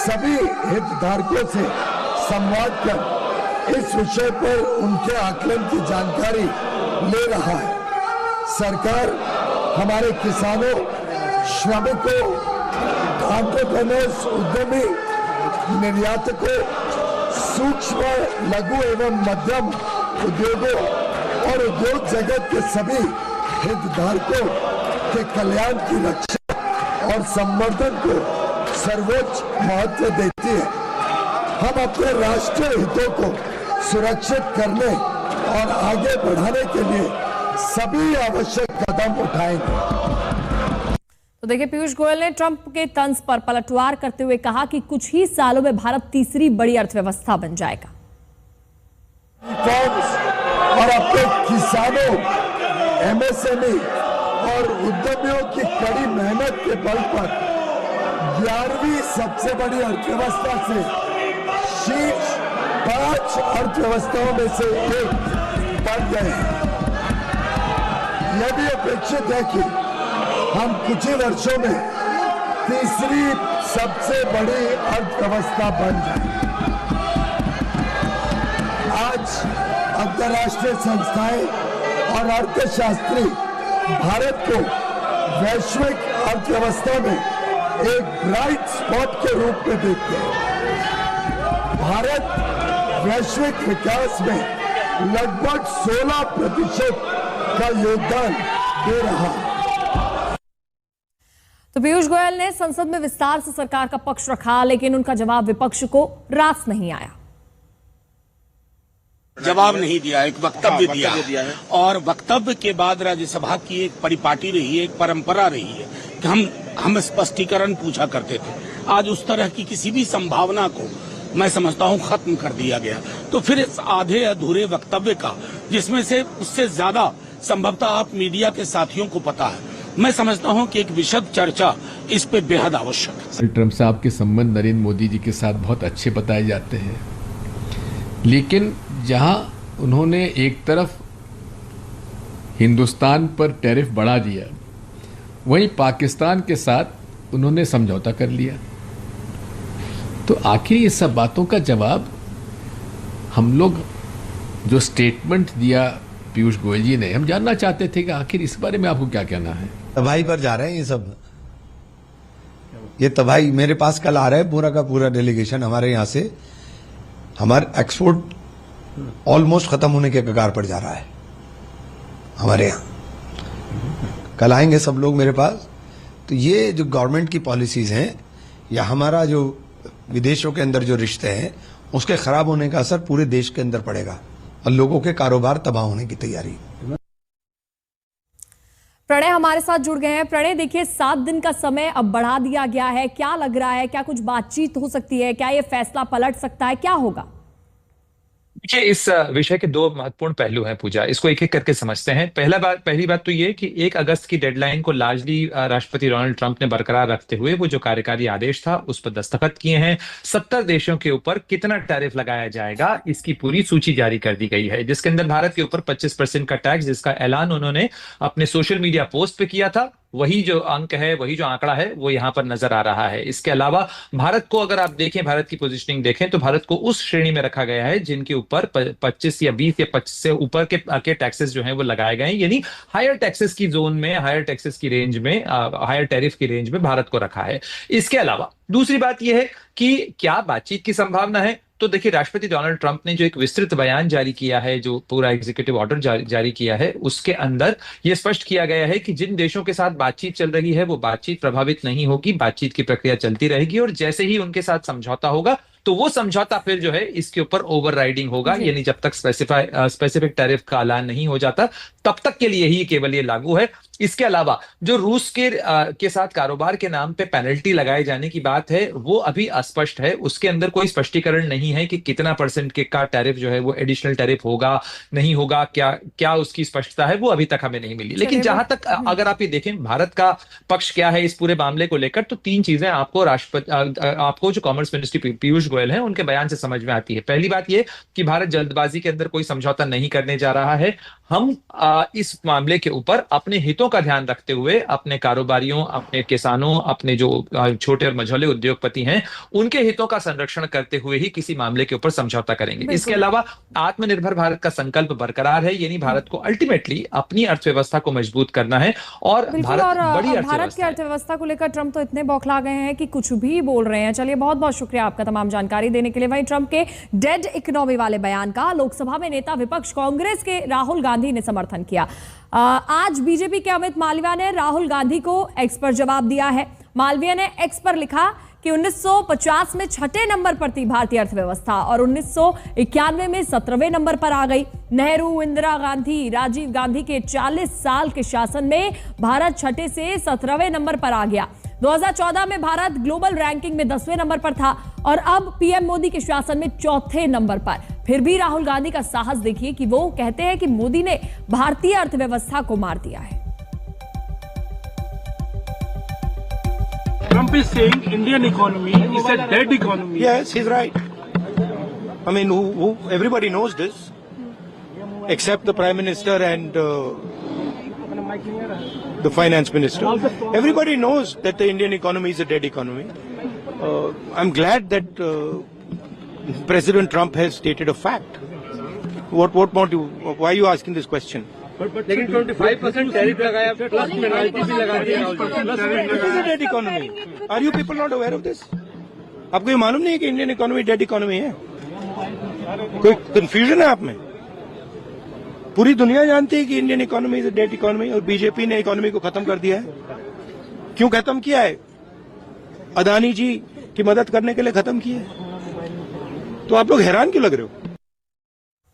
सभी हितधारकों से संवाद कर इस विषय पर उनके आकलन की जानकारी ले रहा है। सरकार हमारे किसानों, श्रमिकों, एंटरप्रेन्योर्स, उद्यमी, निर्यातकों, सूक्ष्म, लघु एवं मध्यम उद्योगों और उद्योग जगत के सभी हितधारकों के कल्याण की रक्षा और संवर्धन को सर्वोच्च महत्व देती है। हम अपने राष्ट्रीय हितों को सुरक्षित करने और आगे बढ़ाने के लिए सभी आवश्यक कदम उठाएंगे। तो देखिए, पीयूष गोयल ने ट्रंप के तंज पर पलटवार करते हुए कहा कि कुछ ही सालों में भारत तीसरी बड़ी अर्थव्यवस्था बन जाएगा। और अपने किसानों, एमएसएमई और उद्यमियों की कड़ी मेहनत के बल पर 11वीं सबसे बड़ी अर्थव्यवस्था से शीर्ष 5 अर्थव्यवस्थाओं में से एक बन गए हैं। यह भी अपेक्षित है कि हम कुछ ही वर्षों में तीसरी सबसे बड़ी अर्थव्यवस्था बन जाए। आज अंतर्राष्ट्रीय संस्थाएं और अर्थशास्त्री भारत को वैश्विक अर्थव्यवस्था में एक ब्राइट स्पॉट के रूप में देखते हैं। भारत वैश्विक विकास में लगभग 16% का योगदान दे रहा है। तो पीयूष गोयल ने संसद में विस्तार से सरकार का पक्ष रखा, लेकिन उनका जवाब विपक्ष को रास नहीं आया। जवाब नहीं दिया, एक वक्तव्य दिया है और वक्तव्य के बाद राज्यसभा की एक परिपाटी रही है, एक परंपरा रही है कि हम स्पष्टीकरण पूछा करते थे। आज उस तरह की किसी भी संभावना को मैं समझता हूं खत्म कर दिया गया। तो फिर इस आधे अधूरे वक्तव्य का, जिसमें से उससे ज्यादा संभवतः आप मीडिया के साथियों को पता है, मैं समझता हूं कि एक विशद चर्चा इस पे बेहद आवश्यक है। ट्रंप साहब के संबंध नरेंद्र मोदी जी के साथ बहुत अच्छे बताए जाते हैं, लेकिन जहां उन्होंने एक तरफ हिंदुस्तान पर टैरिफ बढ़ा दिया, वहीं पाकिस्तान के साथ उन्होंने समझौता कर लिया। तो आखिर ये सब बातों का जवाब हम लोग, जो स्टेटमेंट दिया पीयूष गोयल जी ने, हम जानना चाहते थे कि आखिर इस बारे में आपको क्या कहना है। तबाही पर जा रहे हैं ये सब, ये तबाही। मेरे पास कल आ रहा है पूरा का पूरा डेलीगेशन हमारे यहाँ से। हमारा एक्सपोर्ट ऑलमोस्ट खत्म होने के कगार पर जा रहा है हमारे यहाँ। कल आएंगे सब लोग मेरे पास। तो ये जो गवर्नमेंट की पॉलिसीज हैं या हमारा जो विदेशों के अंदर जो रिश्ते हैं, उसके खराब होने का असर पूरे देश के अंदर पड़ेगा और लोगों के कारोबार तबाह होने की तैयारी। प्रणय हमारे साथ जुड़ गए हैं। प्रणय, देखिए 7 दिन का समय अब बढ़ा दिया गया है, क्या लग रहा है, क्या कुछ बातचीत हो सकती है, क्या ये फैसला पलट सकता है, क्या होगा? देखिए, इस विषय के 2 महत्वपूर्ण पहलू हैं पूजा, इसको एक एक करके समझते हैं। पहली बात तो ये कि 1 अगस्त की डेडलाइन को लार्जली राष्ट्रपति डोनाल्ड ट्रंप ने बरकरार रखते हुए वो जो कार्यकारी आदेश था उस पर दस्तखत किए हैं। 70 देशों के ऊपर कितना टैरिफ लगाया जाएगा इसकी पूरी सूची जारी कर दी गई है, जिसके अंदर भारत के ऊपर 25% का टैक्स, जिसका ऐलान उन्होंने अपने सोशल मीडिया पोस्ट पे किया था। वही जो अंक है, वही जो आंकड़ा है, वो यहां पर नजर आ रहा है। इसके अलावा भारत को अगर आप देखें, भारत की पोजीशनिंग देखें, तो भारत को उस श्रेणी में रखा गया है जिनके ऊपर 25 या 20 या 25 से ऊपर के टैक्सेस जो हैं वो लगाए गए हैं, यानी हायर टैक्सेस की जोन में, हायर टैक्सेस की रेंज में, हायर टैरिफ की रेंज में भारत को रखा है। इसके अलावा दूसरी बात यह है कि क्या बातचीत की संभावना है। तो देखिए, राष्ट्रपति डोनाल्ड ट्रंप ने जो एक विस्तृत बयान जारी किया है, जो पूरा एग्जीक्यूटिव ऑर्डर जारी किया है, उसके अंदर यह स्पष्ट किया गया है कि जिन देशों के साथ बातचीत चल रही है वो बातचीत प्रभावित नहीं होगी, बातचीत की प्रक्रिया चलती रहेगी और जैसे ही उनके साथ समझौता होगा तो वो समझौता फिर जो है इसके ऊपर ओवरराइडिंग होगा, यानी जब तक स्पेसिफिक टैरिफ का ऐलान नहीं हो जाता तब तक के लिए ही केवल ये लागू है। इसके अलावा जो रूस के साथ कारोबार के नाम पे पेनल्टी लगाए जाने की बात है वो अभी अस्पष्ट है, उसके अंदर कोई स्पष्टीकरण नहीं है कि कितना % के का टैरिफ जो है वो एडिशनल टैरिफ होगा, नहीं होगा, क्या उसकी स्पष्टता है वो अभी तक हमें नहीं मिली। लेकिन जहां तक अगर आप ये देखें भारत का पक्ष क्या है इस पूरे मामले को लेकर, तो 3 चीजें आपको जो कॉमर्स मिनिस्ट्री पीयूष गोयल हैं उनके बयान से समझ में आती है। पहली बात यह कि भारत जल्दबाजी के अंदर कोई समझौता नहीं करने जा रहा है। हम इस मामले के ऊपर अपने हितों का ध्यान रखते हुए अपने कारोबारियों, अपने किसानों, अपने जो छोटे और मझोले उद्योगपति हैं, उनके हितों का संरक्षण करते हुए ही किसी मामले के ऊपर समझौता करेंगे। इसके अलावा आत्मनिर्भर भारत का संकल्प बरकरार है, यानी भारत को अल्टीमेटली अपनी अर्थव्यवस्था को मजबूत करना है और भारत की अर्थव्यवस्था को लेकर ट्रंप तो इतने बौखला गए हैं कि कुछ भी बोल रहे हैं। चलिए, बहुत बहुत शुक्रिया आपका तमाम जानकारी देने के लिए। वहीं ट्रंप के डेड इकोनॉमी वाले बयान का लोकसभा में नेता विपक्ष कांग्रेस के राहुल गांधी ने समर्थन किया। आज बीजेपी के अमित मालविया ने राहुल गांधी को एक्स पर जवाब दिया है। मालविया ने एक्स पर लिखा कि 1950 में 6ठे नंबर पर थी भारतीय अर्थव्यवस्था और 1991 में 17वें नंबर पर आ गई। नेहरू, इंदिरा गांधी, राजीव गांधी के 40 साल के शासन में भारत 6ठे से 17वें नंबर पर आ गया। 2014 में भारत ग्लोबल रैंकिंग में 10वें नंबर पर था और अब पीएम मोदी के शासन में 4थे नंबर पर। फिर भी राहुल गांधी का साहस देखिए कि वो कहते हैं कि मोदी ने भारतीय अर्थव्यवस्था को मार दिया है। Trump is saying Indian economy is a dead economy. Yes, he's right. I mean, everybody knows this, except the Prime Minister and the Finance Minister. Everybody knows that the Indian economy is a dead economy. I'm glad that President Trump has stated a fact. What more do you, why are you asking this question? लेकिन 25% tariff लगाया, plus penalty भी लगा दी। It is a dead economy. Are you people not aware of this? आपको ये मालूम नहीं है कि इंडियन इकोनॉमी डेड इकोनॉमी है? कोई कंफ्यूजन है आप में? पूरी दुनिया जानती है कि Indian economy is a dead economy और बीजेपी ने इकोनॉमी को खत्म कर दिया है। क्यों खत्म किया है? अदानी जी की मदद करने के लिए खत्म किया है। तो आप लोग हैरान क्यों लग रहे हो?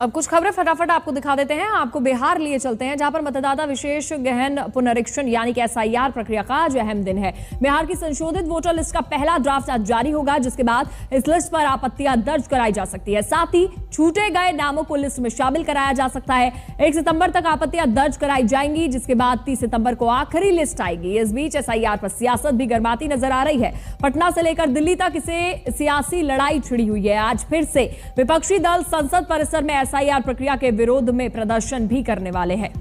अब कुछ खबरें फटाफट आपको दिखा देते हैं। आपको बिहार लिए चलते हैं, जहां पर मतदाता विशेष गहन पुनरीक्षण यानी कि एसआईआर प्रक्रिया का आज अहम दिन है। बिहार की संशोधित वोटर लिस्ट का पहला ड्राफ्ट आज जारी होगा, जिसके बाद इस लिस्ट पर आपत्तियां दर्ज कराई जा सकती है। साथ ही छूटे गए नामों को लिस्ट में शामिल कराया जा सकता है। 1 सितंबर तक आपत्तियां दर्ज कराई जाएंगी, जिसके बाद 30 सितंबर को आखिरी लिस्ट आएगी। इस बीच एसआईआर पर सियासत भी गर्माती नजर आ रही है। पटना से लेकर दिल्ली तक इसे सियासी लड़ाई छिड़ी हुई है। आज फिर से विपक्षी दल संसद परिसर में एसआईआर प्रक्रिया के विरोध में प्रदर्शन भी करने वाले हैं।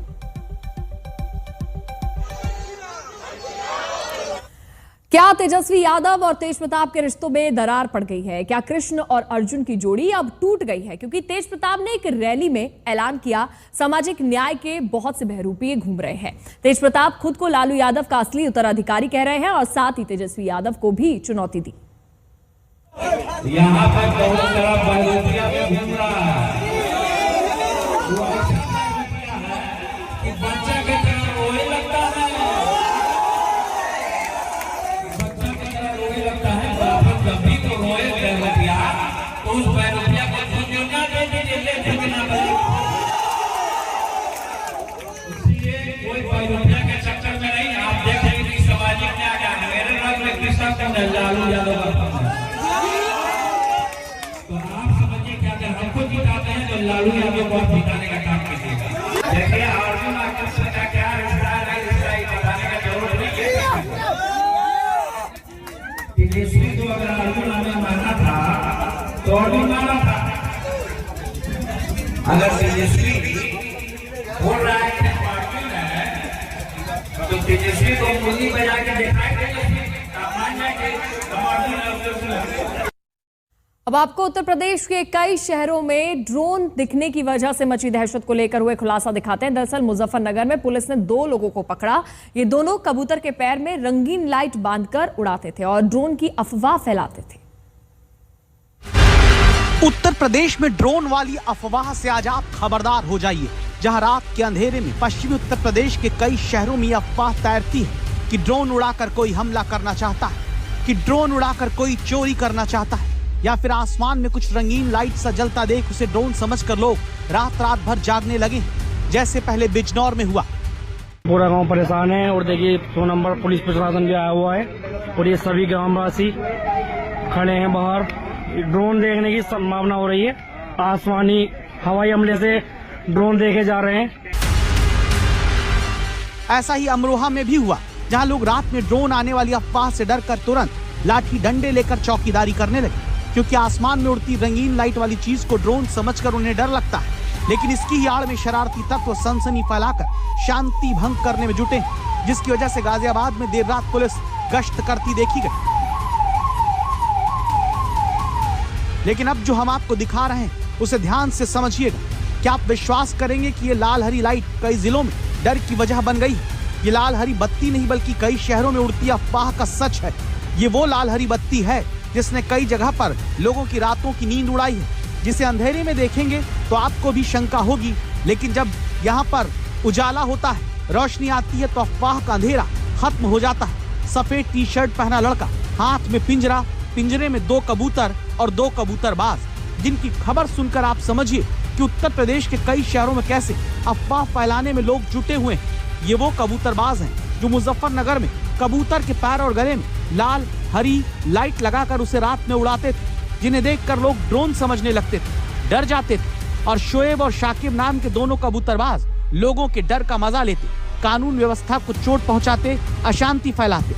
क्या तेजस्वी यादव और तेज प्रताप के रिश्तों में दरार पड़ गई है? क्या कृष्ण और अर्जुन की जोड़ी अब टूट गई है? क्योंकि तेज प्रताप ने एक रैली में ऐलान किया, सामाजिक न्याय के बहुत से बहरूपीय घूम रहे हैं। तेज प्रताप खुद को लालू यादव का असली उत्तराधिकारी कह रहे हैं और साथ ही तेजस्वी यादव को भी चुनौती दी। यहाँ पर बहुत सारा बहरूपिया में घूम रहा है। कि बच्चा के तरह रोए लगता है, बच्चा के तरह रोए लगता है। बाप जब भी तो रोए बहरूपिया, तो उस बहरूपिया को दुनिया दे दीजिए, ले फेंकना पड़े। इसलिए कोई बहरूपिया के चक्कर में नहीं। आप देखेंगे कि सामाजिक न्याय क्या है। मेरे नाम में किसका कौन है? लालू यादव का। तो आप समझिए क्या कि हमको जिताते हैं तो लालू यादव को जिताने का काम कीजिएगा। देखिए अर्जुन अर्जुन का क्या रिश्ता है, रिश्ता ही बताने का जरूरत नहीं है। तेजस्वी को अगर अर्जुन हमें माना था तो अर्जुन माना था। अगर तेजस्वी बोल रहा है कि अर्जुन है तो तेजस्वी को मुंडी बजा के दिखाई तेजस्वी मान जाएंगे हम अर्जुन। अब आपको उत्तर प्रदेश के कई शहरों में ड्रोन दिखने की वजह से मची दहशत को लेकर हुए खुलासा दिखाते हैं। दरअसल मुजफ्फरनगर में पुलिस ने 2 लोगों को पकड़ा। ये दोनों कबूतर के पैर में रंगीन लाइट बांधकर उड़ाते थे और ड्रोन की अफवाह फैलाते थे। उत्तर प्रदेश में ड्रोन वाली अफवाह से आज आप खबरदार हो जाइए। जहां रात के अंधेरे में पश्चिमी उत्तर प्रदेश के कई शहरों में अफवाह तैरती है कि ड्रोन उड़ाकर कोई हमला करना चाहता है, कि ड्रोन उड़ाकर कोई चोरी करना चाहता है, या फिर आसमान में कुछ रंगीन लाइट सा जलता देख उसे ड्रोन समझकर लोग रात भर जागने लगे, जैसे पहले बिजनौर में हुआ। पूरा गांव परेशान है और देखिए 100 नंबर पुलिस प्रशासन भी आया हुआ है और ये सभी ग्रामवासी खड़े हैं बाहर। ड्रोन देखने की संभावना हो रही है। आसमानी हवाई हमले से ड्रोन देखे जा रहे हैं। ऐसा ही अमरोहा में भी हुआ, जहां लोग रात में ड्रोन आने वाली अफवाह से डरकर तुरंत लाठी डंडे लेकर चौकीदारी करने लगे, क्योंकि आसमान में उड़ती रंगीन लाइट वाली चीज को ड्रोन समझकर उन्हें डर लगता है। लेकिन इसकी ही आड़ में शरारती तत्व सनसनी फैलाकर शांति भंग करने में जुटे, जिसकी वजह से गाजियाबाद में देर रात पुलिस गश्त करती देखी गई। लेकिन अब जो हम आपको दिखा रहे हैं उसे ध्यान से समझिएगा। क्या आप विश्वास करेंगे कि ये लाल हरी लाइट कई जिलों में डर की वजह बन गई है? ये लाल हरी बत्ती नहीं बल्कि कई शहरों में उड़ती अफवाह का सच है। ये वो लाल हरी बत्ती है जिसने कई जगह पर लोगों की रातों की नींद उड़ाई है, जिसे अंधेरे में देखेंगे तो आपको भी शंका होगी, लेकिन जब यहाँ पर उजाला होता है, रोशनी आती है, तो अफवाह का अंधेरा खत्म हो जाता है। सफेद टी शर्ट पहना लड़का, हाथ में पिंजरा, पिंजरे में 2 कबूतर और 2 कबूतरबाज, जिनकी खबर सुनकर आप समझिए कि उत्तर प्रदेश के कई शहरों में कैसे अफवाह फैलाने में लोग जुटे हुए हैं। ये वो कबूतरबाज हैं जो मुजफ्फरनगर में कबूतर के पैर और गले में लाल हरी लाइट लगाकर उसे रात में उड़ाते थे, जिन्हें देखकर लोग ड्रोन समझने लगते थे, डर जाते थे। और शोएब और शाकिब नाम के दोनों कबूतरबाज लोगों के डर का मजा लेते, कानून व्यवस्था को चोट पहुंचाते, अशांति फैलाते।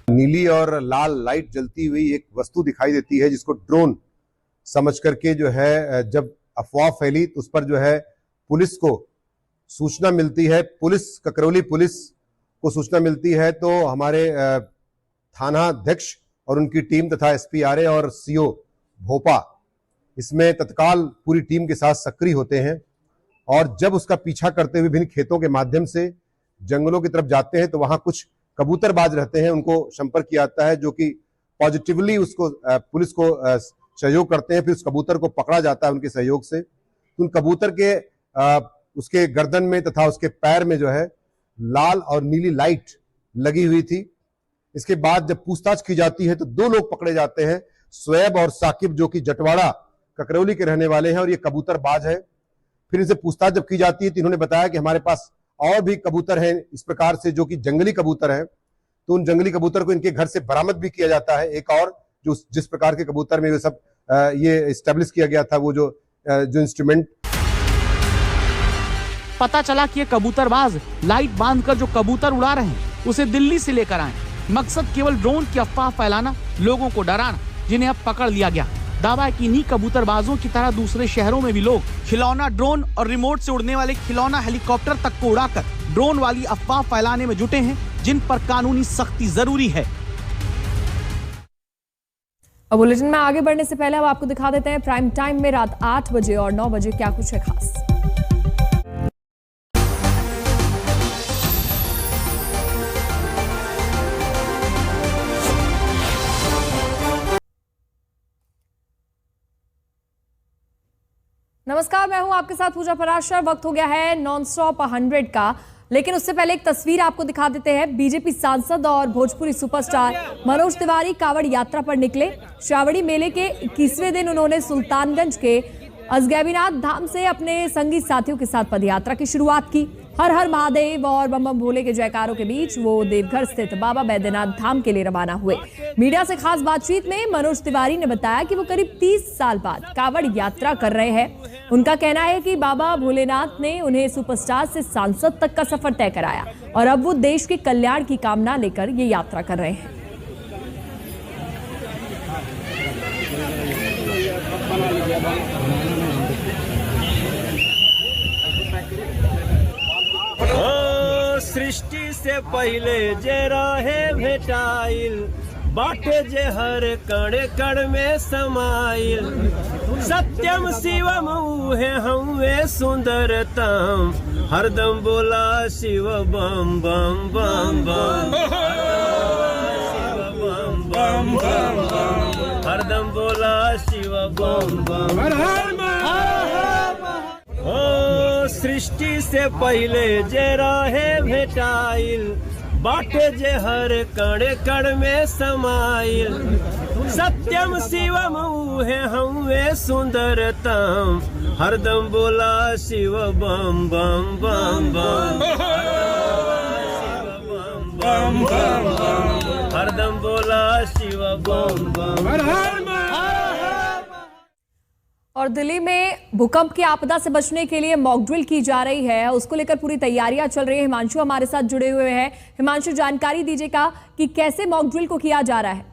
नीली और लाल लाइट जलती हुई एक वस्तु दिखाई देती है, जिसको ड्रोन समझ करके जो है जब अफवाह फैली तो उस पर जो है पुलिस को सूचना मिलती है। ककरौली पुलिस को सूचना मिलती है तो हमारे थाना अध्यक्ष और उनकी टीम तथा एसपी-आरए और सीओ भोपा इसमें तत्काल पूरी टीम के साथ सक्रिय होते हैं, और जब उसका पीछा करते हुए विभिन्न खेतों के माध्यम से जंगलों की तरफ जाते हैं तो वहां कुछ कबूतरबाज रहते हैं, उनको संपर्क किया जाता है, जो कि पॉजिटिवली उसको पुलिस को सहयोग करते हैं। फिर उस कबूतर को पकड़ा जाता है उनके सहयोग से। तो उन कबूतर के उसके गर्दन में तथा उसके पैर में जो है लाल और नीली लाइट लगी हुई थी। इसके बाद जब पूछताछ की जाती है तो 2 लोग पकड़े जाते हैं, शोएब और साकिब, जो कि जटवाड़ा ककरौली के रहने वाले हैं और ये कबूतरबाज है। फिर इनसे पूछताछ जब की जाती है तो इन्होंने बताया कि हमारे पास और भी कबूतर हैं इस प्रकार से, जो कि जंगली कबूतर हैं। तो उन जंगली कबूतर को इनके घर से बरामद भी किया जाता है। एक और जो जिस प्रकार के कबूतर में ये सब ये एस्टेब्लिश किया गया था, वो जो इंस्ट्रूमेंट। पता चला कि ये कबूतरबाज लाइट बांधकर जो कबूतर उड़ा रहे हैं उसे दिल्ली से लेकर आए। मकसद केवल ड्रोन की अफवाह फैलाना, लोगों को डराना, जिन्हें अब पकड़ लिया गया। दावा है कि इन्हीं कबूतरबाजों की तरह दूसरे शहरों में भी लोग खिलौना ड्रोन और रिमोट से उड़ने वाले खिलौना हेलीकॉप्टर तक को उड़ाकर ड्रोन वाली अफवाह फैलाने में जुटे हैं, जिन पर कानूनी सख्ती जरूरी है। अब बुलेटिन में आगे बढ़ने से पहले अब आपको दिखा देते हैं प्राइम टाइम में रात 8 बजे और 9 बजे क्या कुछ है खास। नमस्कार, मैं हूं आपके साथ पूजा पराशर। वक्त हो गया है नॉन स्टॉप 100 का, लेकिन उससे पहले एक तस्वीर आपको दिखा देते हैं। बीजेपी सांसद और भोजपुरी सुपरस्टार मनोज तिवारी कांवड़ यात्रा पर निकले। श्रावणी मेले के 21वें दिन उन्होंने सुल्तानगंज के अजगैबीनाथ धाम से अपने संगी साथियों के साथ पदयात्रा की शुरुआत की। हर हर महादेव और बम बम भोले के जयकारों के बीच वो देवघर स्थित बाबा बैद्यनाथ धाम के लिए रवाना हुए। मीडिया से खास बातचीत में मनोज तिवारी ने बताया कि वो करीब 30 साल बाद कांवड़ यात्रा कर रहे हैं। उनका कहना है कि बाबा भोलेनाथ ने उन्हें सुपरस्टार से सांसद तक का सफर तय कराया और अब वो देश के कल्याण की कामना लेकर ये यात्रा कर रहे हैं। सृष्टि से पहले जे रहे भेटाइल, बाटे जे हर कण कण में समाइल। सत्यम शिवम उहे हउए सुंदरतम, हरदम बोला शिव बम बम बम बम, शिव बम बम बम बम, हरदम बोला शिव बम बम। ओ सृष्टि से पहले जे रहे भेटाइल, बाटे जे हर कण कण में समाइल। सत्यम शिवम उहे हउए सुंदरतम, हरदम बोला शिव बम बम बम बम, शिव बम बम बम बम, हरदम बोला शिव बम बम। और दिल्ली में भूकंप की आपदा से बचने के लिए मॉक ड्रिल की जा रही है, उसको लेकर पूरी तैयारियां चल रही है। हिमांशु हमारे साथ जुड़े हुए हैं। हिमांशु, जानकारी दीजिएगा कि कैसे मॉक ड्रिल को किया जा रहा है।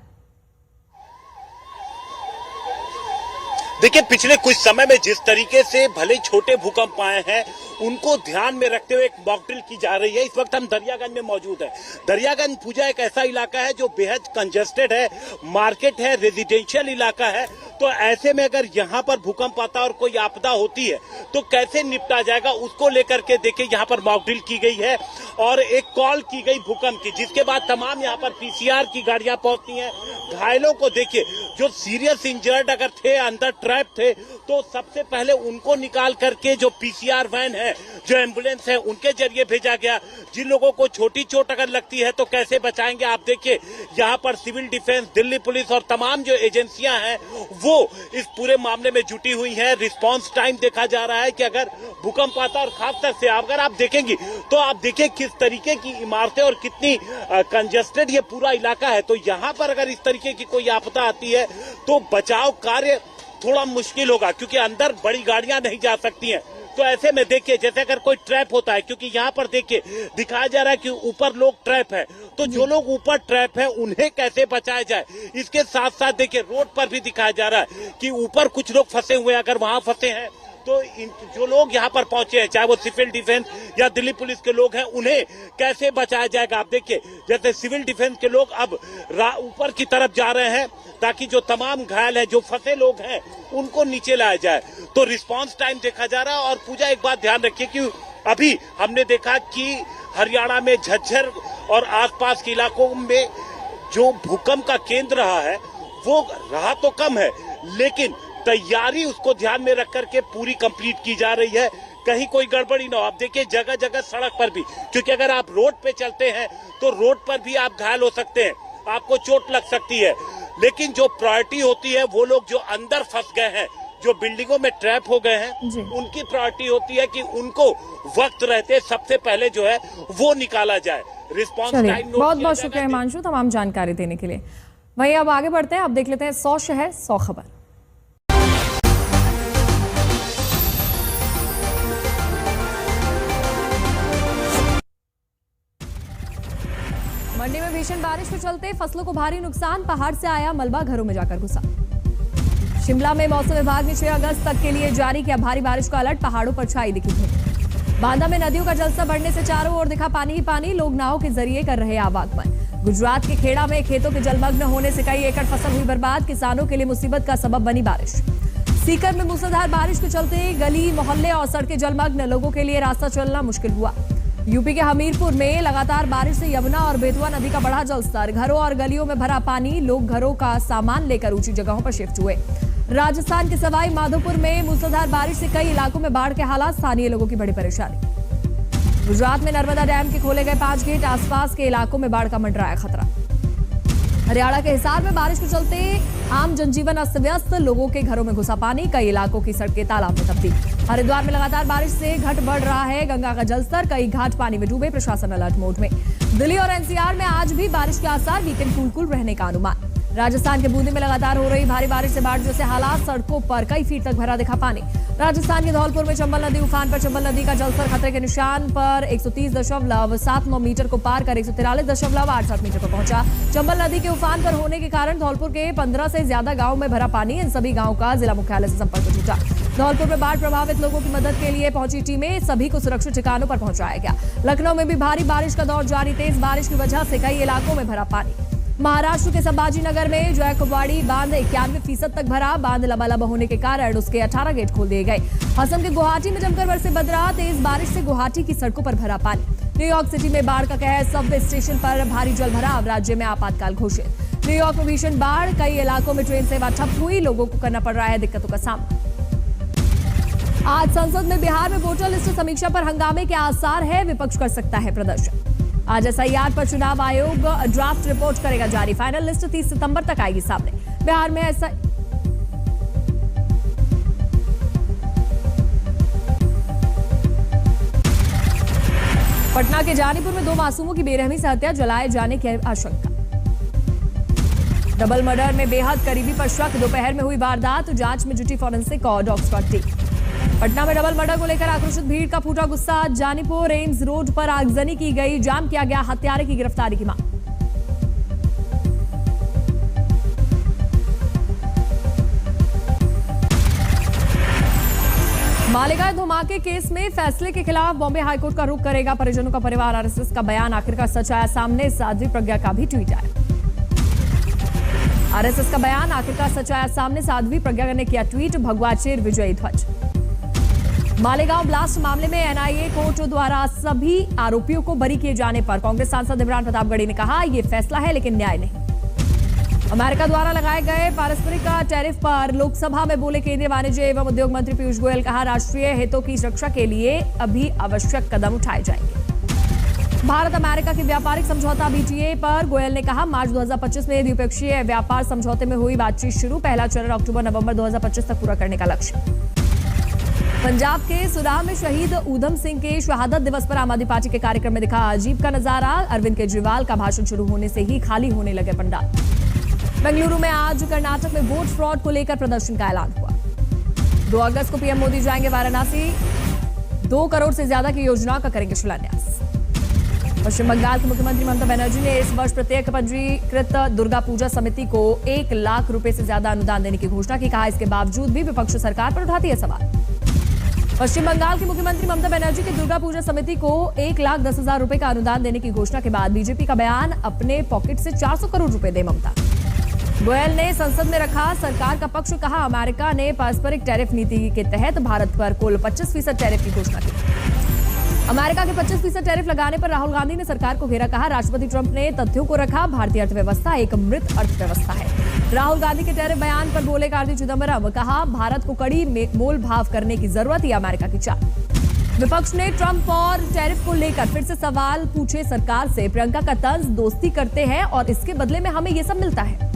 देखिए पिछले कुछ समय में जिस तरीके से भले छोटे भूकंप आए हैं उनको ध्यान में रखते हुए एक मॉक ड्रिल की जा रही है। इस वक्त हम दरियागंज में मौजूद है। दरियागंज पूजा एक ऐसा इलाका है जो बेहद कंजेस्टेड है, मार्केट है, रेजिडेंशियल इलाका है। तो ऐसे में अगर यहाँ पर भूकंप आता है और कोई आपदा होती है तो कैसे निपटा जाएगा, उसको लेकर के देखिए यहाँ पर मॉक ड्रिल की गई है और एक कॉल की गई भूकंप की, जिसके बाद तमाम यहाँ पर पीसीआर की गाड़ियां पहुंचती हैं। घायलों को देखिए, जो सीरियस इंजर्ड अगर थे, अंदर ट्रैप थे, तो सबसे पहले उनको निकाल करके जो पीसीआर वैन है, जो एम्बुलेंस है, उनके जरिए भेजा गया। जिन लोगों को छोटी चोट अगर लगती है तो कैसे बचाएंगे, आप देखिए यहाँ पर सिविल डिफेंस, दिल्ली पुलिस और तमाम जो एजेंसियां हैं वो इस पूरे मामले में जुटी हुई है। रिस्पांस टाइम देखा जा रहा है कि अगर भूकंप आता और खासतौर से अगर आप देखेंगे तो आप देखिए किस तरीके की इमारतें और कितनी कंजेस्टेड ये पूरा इलाका है। तो यहाँ पर अगर इस तरीके की कोई आपदा आती है तो बचाव कार्य थोड़ा मुश्किल होगा, क्योंकि अंदर बड़ी गाड़ियां नहीं जा सकती हैं। तो ऐसे में देखिए जैसे अगर कोई ट्रैप होता है, क्योंकि यहाँ पर देखिए दिखाया जा रहा है कि ऊपर लोग ट्रैप है, तो जो लोग ऊपर ट्रैप है उन्हें कैसे बचाया जाए। इसके साथ साथ देखिए रोड पर भी दिखाया जा रहा है कि ऊपर कुछ लोग फंसे हुए हैं। अगर वहां फंसे हैं तो जो लोग यहाँ पर पहुंचे हैं, चाहे वो सिविल डिफेंस या दिल्ली पुलिस के लोग हैं, उन्हें कैसे बचाया जाएगा। आप देखिए जैसे सिविल डिफेंस के लोग अब ऊपर की तरफ जा रहे हैं ताकि जो तमाम घायल है, जो फंसे लोग हैं, उनको नीचे लाया जाए। तो रिस्पांस टाइम देखा जा रहा है। और पूजा एक बात ध्यान रखिए कि अभी हमने देखा कि हरियाणा में झज्जर और आसपास के इलाकों में जो भूकंप का केंद्र रहा है वो रहा तो कम है, लेकिन तैयारी उसको ध्यान में रख करके पूरी कंप्लीट की जा रही है, कहीं कोई गड़बड़ी ना हो। आप देखिए जगह जगह सड़क पर भी, क्योंकि अगर आप रोड पे चलते हैं तो रोड पर भी आप घायल हो सकते हैं, आपको चोट लग सकती है। लेकिन जो प्रायोरिटी होती है वो लोग जो अंदर फंस गए हैं, जो बिल्डिंगों में ट्रैप हो गए हैं, उनकी प्रायोरिटी होती है कि उनको वक्त रहते सबसे पहले जो है वो निकाला जाए। रिस्पॉन्स टाइम बहुत बहुत शुक्रिया हिमांशु तमाम जानकारी देने के लिए। वहीं अब आगे बढ़ते हैं, अब देख लेते हैं 100 शहर 100 खबर। मंडी में भीषण बारिश के चलते फसलों को भारी नुकसान, पहाड़ से आया मलबा घरों में जाकर घुसा। शिमला में मौसम विभाग ने 6 अगस्त तक के लिए जारी किया भारी बारिश का अलर्ट, पहाड़ों पर छाई दिखी धूप। बांदा में नदियों का जलस्तर बढ़ने से चारों ओर दिखा पानी ही पानी, लोग नाव के जरिए कर रहे आवागमन। गुजरात के खेड़ा में खेतों के जलमग्न होने से कई एकड़ फसल हुई बर्बाद, किसानों के लिए मुसीबत का सबब बनी बारिश। सीकर में मूसलाधार बारिश के चलते गली मोहल्ले और सड़कें जलमग्न, लोगों के लिए रास्ता चलना मुश्किल हुआ। यूपी के हमीरपुर में लगातार बारिश से यमुना और बेतवा नदी का बढ़ा जलस्तर, घरों और गलियों में भरा पानी, लोग घरों का सामान लेकर ऊंची जगहों पर शिफ्ट हुए। राजस्थान के सवाई माधोपुर में मूसलाधार बारिश से कई इलाकों में बाढ़ के हालात, स्थानीय लोगों की बड़ी परेशानी। गुजरात में नर्मदा डैम के खोले गए 5 गेट, आसपास के इलाकों में बाढ़ का मंडराया खतरा। हरियाणा के हिसार में बारिश के चलते आम जनजीवन अस्त व्यस्त, लोगों के घरों में घुसा पानी, कई इलाकों की सड़कें तालाब में तब्दील। हरिद्वार में लगातार बारिश से घट बढ़ रहा है गंगा का जलस्तर, कई घाट पानी में डूबे, प्रशासन अलर्ट मोड में। दिल्ली और एनसीआर में आज भी बारिश के आसार, वीकेंड कूल रहने का अनुमान। राजस्थान के बूंदी में लगातार हो रही भारी बारिश से बाढ़ जैसे हालात, सड़कों पर कई फीट तक भरा दिखा पानी। राजस्थान के धौलपुर में चंबल नदी उफान पर, चंबल नदी का जलस्तर खतरे के निशान पर 130.79 मीटर को पार कर 143.87 मीटर पर पहुंचा। चंबल नदी के उफान पर होने के कारण धौलपुर के 15 से ज्यादा गांव में भरा पानी, इन सभी गांवों का जिला मुख्यालय से संपर्क टूटा। धौलपुर में बाढ़ प्रभावित लोगों की मदद के लिए पहुंची टीमें, सभी को सुरक्षित ठिकानों पर पहुंचाया गया। लखनऊ में भी भारी बारिश का दौर जारी, तेज बारिश की वजह से कई इलाकों में भरा पानी। महाराष्ट्र के संभाजी नगर में जयकवाड़ी बांध 91% तक भरा, बांध लबालब होने के कारण उसके 18 गेट खोल दिए गए। असम के गुवाहाटी में जमकर बरसे बदरा, तेज बारिश से गुवाहाटी की सड़कों पर भरा पानी। न्यूयॉर्क सिटी में बाढ़ का कहर, सबवे स्टेशन पर भारी जल भराव, राज्य में आपातकाल घोषित। न्यूयॉर्क में भीषण बाढ़, कई इलाकों में ट्रेन सेवा ठप हुई, लोगों को करना पड़ रहा है दिक्कतों का सामना। आज संसद में बिहार में वोटर लिस्ट समीक्षा पर हंगामे के आसार है, विपक्ष कर सकता है प्रदर्शन। आज एसआईआर पर चुनाव आयोग ड्राफ्ट रिपोर्ट करेगा जारी, फाइनल लिस्ट 30 सितंबर तक आएगी सामने। बिहार में पटना के जानीपुर में 2 मासूमों की बेरहमी से हत्या, जलाए जाने की आशंका। डबल मर्डर में बेहद करीबी पर शक, दोपहर में हुई वारदात, जांच में जुटी फॉरेंसिक और डॉग स्क्वाड टीम। पटना में डबल मर्डर को लेकर आक्रोशित भीड़ का फूटा गुस्सा, जानीपुर एम्स रोड पर आगजनी की गई, जाम किया गया, हत्यारे की गिरफ्तारी की मांग। मालेगांव धमाके केस में फैसले के खिलाफ बॉम्बे हाईकोर्ट का रुख करेगा परिजनों का परिवार। आरएसएस का बयान आखिरकार सच आया सामने। साध्वी प्रज्ञा का भी ट्वीट आया। आरएसएस का बयान आखिरकार सच आया सामने। साध्वी प्रज्ञा ने किया ट्वीट, भगवा चेर विजयी ध्वज। मालेगांव ब्लास्ट मामले में एनआईए कोर्ट द्वारा सभी आरोपियों को बरी किए जाने पर कांग्रेस सांसद इमरान प्रतापगढ़ी ने कहा, यह फैसला है लेकिन न्याय नहीं। अमेरिका द्वारा लगाए गए पारस्परिक टैरिफ पर लोकसभा में बोले केंद्रीय वाणिज्य एवं उद्योग मंत्री पीयूष गोयल। कहा, राष्ट्रीय हितों की सुरक्षा के लिए अभी आवश्यक कदम उठाए जाएंगे। भारत अमेरिका के व्यापारिक समझौता बीटीए पर गोयल ने कहा, मार्च 2025 में द्विपक्षीय व्यापार समझौते में हुई बातचीत शुरू। पहला चरण अक्टूबर-नवंबर 2025 तक पूरा करने का लक्ष्य। पंजाब के सुराह में शहीद ऊधम सिंह के शहादत दिवस पर आम आदमी पार्टी के कार्यक्रम में दिखा अजीब का नजारा। अरविंद केजरीवाल का भाषण शुरू होने से ही खाली होने लगे पंडाल। बेंगलुरु में आज कर्नाटक में वोट फ्रॉड को लेकर प्रदर्शन का ऐलान हुआ। 2 अगस्त को पीएम मोदी जाएंगे वाराणसी। 2 करोड़ से ज्यादा की योजनाओं का करेंगे शिलान्यास। पश्चिम बंगाल की मुख्यमंत्री ममता बनर्जी ने इस वर्ष प्रत्येक पंजीकृत दुर्गा पूजा समिति को 1 लाख रुपए से ज्यादा अनुदान देने की घोषणा की। कहा, इसके बावजूद भी विपक्ष सरकार पर उठाती है सवाल। पश्चिम बंगाल की मुख्यमंत्री ममता बनर्जी की दुर्गा पूजा समिति को 1,10,000 रुपए का अनुदान देने की घोषणा के बाद बीजेपी का बयान, अपने पॉकेट से 400 करोड़ रुपए दे ममता। गोयल ने संसद में रखा सरकार का पक्ष। कहा, अमेरिका ने पारस्परिक टैरिफ नीति के तहत भारत पर कुल 25% टैरिफ की घोषणा की। अमेरिका के 25% टैरिफ लगाने पर राहुल गांधी ने सरकार को घेरा। कहा, राष्ट्रपति ट्रंप ने तथ्यों को रखा, भारतीय अर्थव्यवस्था एक मृत अर्थव्यवस्था है। राहुल गांधी के टैरिफ बयान पर बोले कार्ति चिदंबरम। कहा, भारत को कड़ी मोल भाव करने की जरूरत, यह अमेरिका की चाल। विपक्ष ने ट्रंप और टैरिफ को लेकर फिर से सवाल पूछे सरकार से। प्रियंका का तंज, दोस्ती करते हैं और इसके बदले में हमें यह सब मिलता है।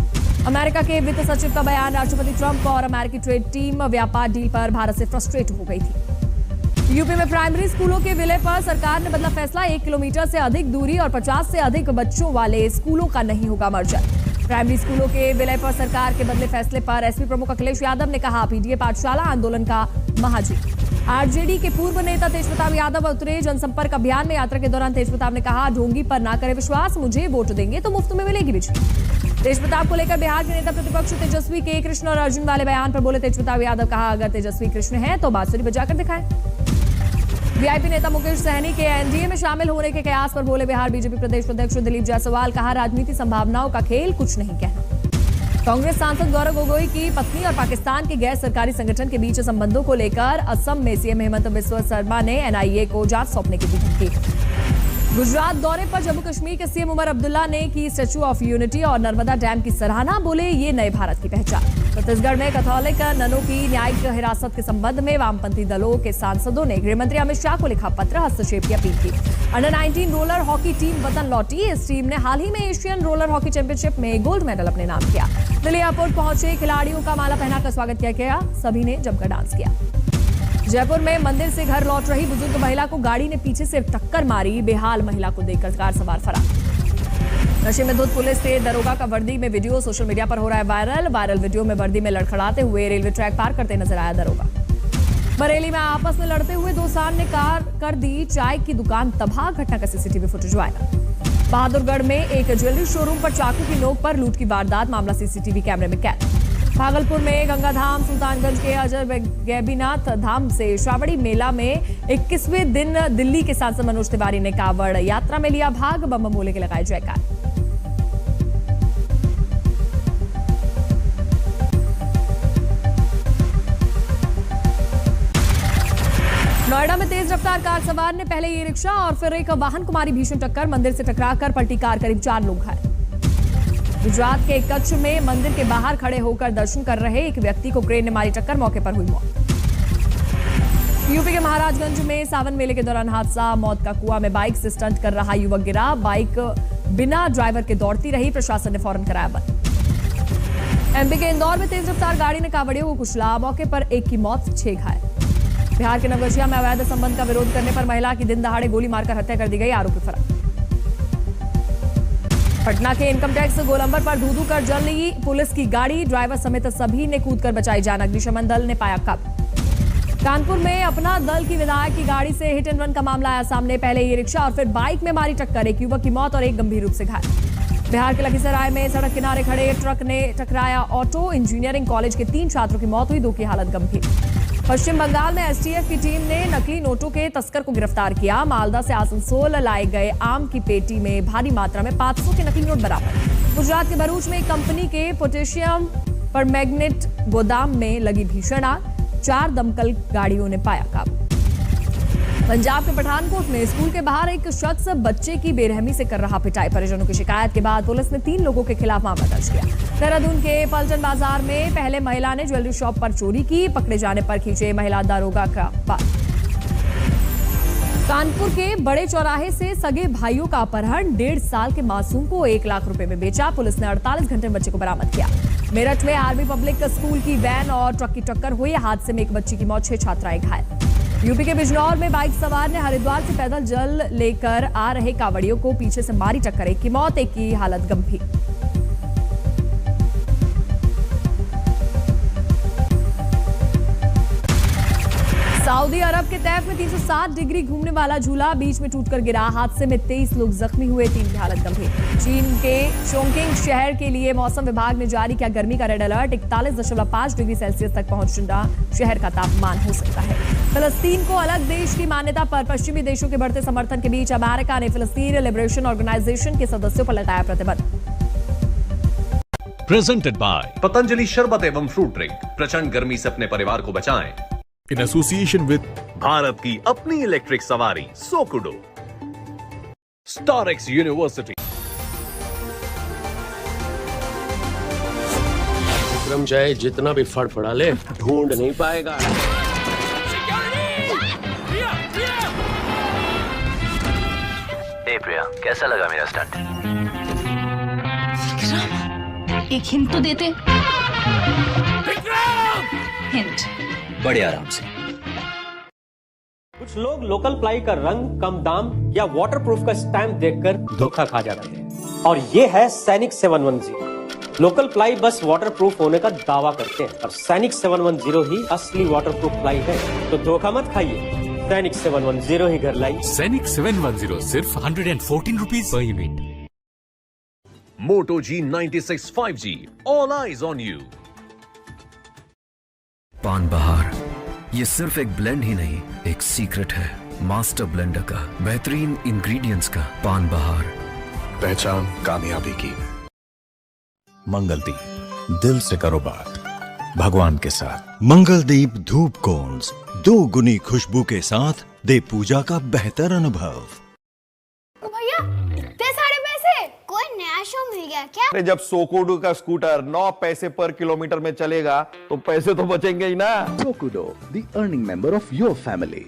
अमेरिका के वित्त सचिव का बयान, राष्ट्रपति ट्रंप और अमेरिकी ट्रेड टीम व्यापार डील पर भारत से फ्रस्ट्रेट हो गई थी। यूपी में प्राइमरी स्कूलों के विलय पर सरकार ने बदला फैसला। 1 किलोमीटर से अधिक दूरी और 50 से अधिक बच्चों वाले स्कूलों का नहीं होगा मर्जर। प्राइमरी स्कूलों के विलय पर सरकार के बदले फैसले पर एसपी प्रमुख अखिलेश यादव ने कहा, पीटीए पाठशाला आंदोलन का महाजीत। आरजेडी के पूर्व नेता तेजप्रताप यादव उतरे जनसंपर्क अभियान में। यात्रा के दौरान तेजप्रताप ने कहा, ढोंगी पर ना करे विश्वास, मुझे वोट देंगे तो मुफ्त में मिलेगी बिजली। तेजप्रताप को लेकर बिहार के नेता प्रतिपक्ष तेजस्वी के कृष्ण और अर्जुन वाले बयान पर बोले तेजप्रताप यादव। कहा, अगर तेजस्वी कृष्ण है तो बांसुरी बजाकर दिखाएं। वीआईपी नेता मुकेश सहनी के एनडीए में शामिल होने के कयास पर बोले बिहार बीजेपी प्रदेश अध्यक्ष दिलीप जायसवाल। कहा, राजनीति संभावनाओं का खेल, कुछ नहीं कहना। कांग्रेस सांसद गौरव गोगोई की पत्नी और पाकिस्तान के गैर सरकारी संगठन के बीच संबंधों को लेकर असम में सीएम हेमंत बिस्वा शर्मा ने एनआईए को जांच सौंपने की दी धमकी। गुजरात दौरे पर जम्मू कश्मीर के सीएम उमर अब्दुल्ला ने की स्टैच्यू ऑफ यूनिटी और नर्मदा डैम की सराहना। बोले, ये नए भारत की पहचान। छत्तीसगढ़ में कैथोलिक ननों की न्यायिक हिरासत के संबंध में वामपंथी दलों के सांसदों ने गृहमंत्री अमित शाह को लिखा पत्र, हस्तक्षेप की अपील की। अंडर 19 रोलर हॉकी टीम वतन लौटी। इस टीम ने हाल ही में एशियन रोलर हॉकी चैंपियनशिप में गोल्ड मेडल अपने नाम किया। दिल्ली एयरपोर्ट पहुंचे खिलाड़ियों का माला पहनाकर स्वागत किया गया। सभी ने जमकर डांस किया। जयपुर में मंदिर से घर लौट रही बुजुर्ग महिला को गाड़ी ने पीछे से टक्कर मारी। बेहाल महिला को देखकर कार सवार फरार। नशे में धुत पुलिस से दरोगा का वर्दी में वीडियो सोशल मीडिया पर हो रहा है वायरल वीडियो में वर्दी में लड़खड़ाते हुए रेलवे ट्रैक पार करते नजर आया दरोगा। बरेली में आपस में लड़ते हुए 2 सांड ने कार कर दी चाय की दुकान तबाह। घटना का सीसीटीवी फुटेज वायरल। बहादुरगढ़ में एक ज्वेलरी शोरूम पर चाकू की नोक पर लूट की वारदात, मामला सीसीटीवी कैमरे में कैद। भागलपुर में गंगाधाम सुल्तानगंज के अजर गैबीनाथ धाम से श्रावणी मेला में 21वें दिन दिल्ली के सांसद मनोज तिवारी ने कांवड़ यात्रा में लिया भाग। बम बोले के लगाए जयकार। नोएडा में तेज रफ्तार कार सवार ने पहले ई रिक्शा और फिर एक वाहन को मारी भीषण टक्कर। मंदिर से टकराकर पलटी कार, करीब 4 लोग घायल। गुजरात के कच्छ में मंदिर के बाहर खड़े होकर दर्शन कर रहे एक व्यक्ति को क्रेन ने मारी टक्कर, मौके पर हुई मौत। यूपी के महाराजगंज में सावन मेले के दौरान हादसा, मौत का कुआं में बाइक से स्टंट कर रहा युवक गिरा। बाइक बिना ड्राइवर के दौड़ती रही, प्रशासन ने फौरन कराया बंद। एमपी के इंदौर में तेज रफ्तार गाड़ी ने कांवड़ियों को कुचला, मौके पर एक की मौत, 6 घायल। बिहार के नवगछिया में अवैध संबंध का विरोध करने पर महिला की दिन दहाड़े गोली मारकर हत्या कर दी गई, आरोपी फरार। पटना के इनकम टैक्स गोलंबर पर धू-धू कर जल ली पुलिस की गाड़ी, ड्राइवर समेत सभी ने कूदकर बचाई जान, अग्निशमन दल ने पाया काबू। कानपुर में अपना दल की विधायक की गाड़ी से हिट एंड रन का मामला आया सामने, पहले ये रिक्शा और फिर बाइक में मारी टक्कर, एक युवक की मौत और एक गंभीर रूप से घायल। बिहार के लखीसराय में सड़क किनारे खड़े ट्रक ने टकराया ऑटो, इंजीनियरिंग कॉलेज के 3 छात्रों की मौत हुई, 2 की हालत गंभीर। पश्चिम बंगाल में एसटीएफ की टीम ने नकली नोटों के तस्कर को गिरफ्तार किया। मालदा से आसनसोल लाए गए आम की पेटी में भारी मात्रा में 500 के नकली नोट बरामद। गुजरात के भरूच में एक कंपनी के पोटेशियम परमैंगनेट गोदाम में लगी भीषण आग, 4 दमकल गाड़ियों ने पाया काबू। पंजाब के पठानकोट में स्कूल के बाहर एक शख्स बच्चे की बेरहमी से कर रहा पिटाई। परिजनों की शिकायत के बाद पुलिस ने 3 लोगों के खिलाफ मामला दर्ज किया। देहरादून के पलटन बाजार में पहले महिला ने ज्वेलरी शॉप पर चोरी की, पकड़े जाने पर खींचे महिला दारोगा का बाल। कानपुर के बड़े चौराहे से सगे भाइयों का अपहरण, 1.5 साल के मासूम को 1 लाख रुपए में बेचा। पुलिस ने 48 घंटे में बच्चे को बरामद किया। मेरठ में आर्मी पब्लिक स्कूल की वैन और ट्रक की टक्कर हुई, हादसे में एक बच्ची की मौत, 6 छात्राएं घायल। यूपी के बिजनौर में बाइक सवार ने हरिद्वार से पैदल जल लेकर आ रहे कांवड़ियों को पीछे से मारी टक्कर, एक की मौत, एक की हालत गंभीर। सऊदी अरब के तैफ में 307 डिग्री घूमने वाला झूला बीच में टूटकर गिरा, हादसे में 23 लोग जख्मी हुए, 3 की हालत गंभीर। चीन के चोंगकिंग शहर के लिए मौसम विभाग ने जारी किया गर्मी का रेड अलर्ट, 41.5 डिग्री सेल्सियस तक पहुंचना शहर का तापमान हो सकता है। फिलिस्तीन को अलग देश की मान्यता पर पश्चिमी देशों के बढ़ते समर्थन के बीच अमेरिका ने फिलिस्तीन लिबरेशन ऑर्गेनाइजेशन के सदस्यों पर लगाया प्रतिबंध। प्रेजेंटेड बाय पतंजलि शरबत एवं फ्रूट ड्रिंक। प्रचंड गर्मी से अपने परिवार को बचाएं इन एसोसिएशन विद भारत की अपनी इलेक्ट्रिक सवारी सोकुडो, स्टारएक्स यूनिवर्सिटी। विक्रम चाहे जितना भी फड़फड़ा ले, ढूंढ नहीं पाएगा। प्रिया, कैसा लगा मेरा स्टंट? एक हिंट तो देते। हिंट बड़े आराम से। कुछ लोग लोकल प्लाई का रंग, कम दाम या वाटरप्रूफ का स्टैंप देखकर धोखा खा जाते हैं, और ये है सैनिक 710। लोकल प्लाई बस वाटरप्रूफ होने का दावा करते हैं, और सैनिक 710 ही असली वाटरप्रूफ प्लाई है। तो धोखा मत खाइए, सैनिक 710 ही घर लाई। सैनिक 710 सिर्फ 114 rupees per unit. Moto G96 5G, all eyes on you। पान बहार ये सिर्फ एक ब्लेंड ही नहीं, एक सीक्रेट है मास्टर ब्लेंडर का, बेहतरीन इंग्रेडिएंट्स का। पान बहार, पहचान कामयाबी की। मंगलदीप, दिल से करो बात भगवान के साथ। मंगलदीप धूप कोन्स 2 गुनी खुशबू के साथ दे पूजा का बेहतर अनुभव। भैया इतने सारे पैसे, कोई नया शो मिल गया क्या? अरे जब सोकोडो का स्कूटर 9 पैसे पर किलोमीटर में चलेगा तो पैसे तो बचेंगे ही ना। सोकोडो, the earning member of your family.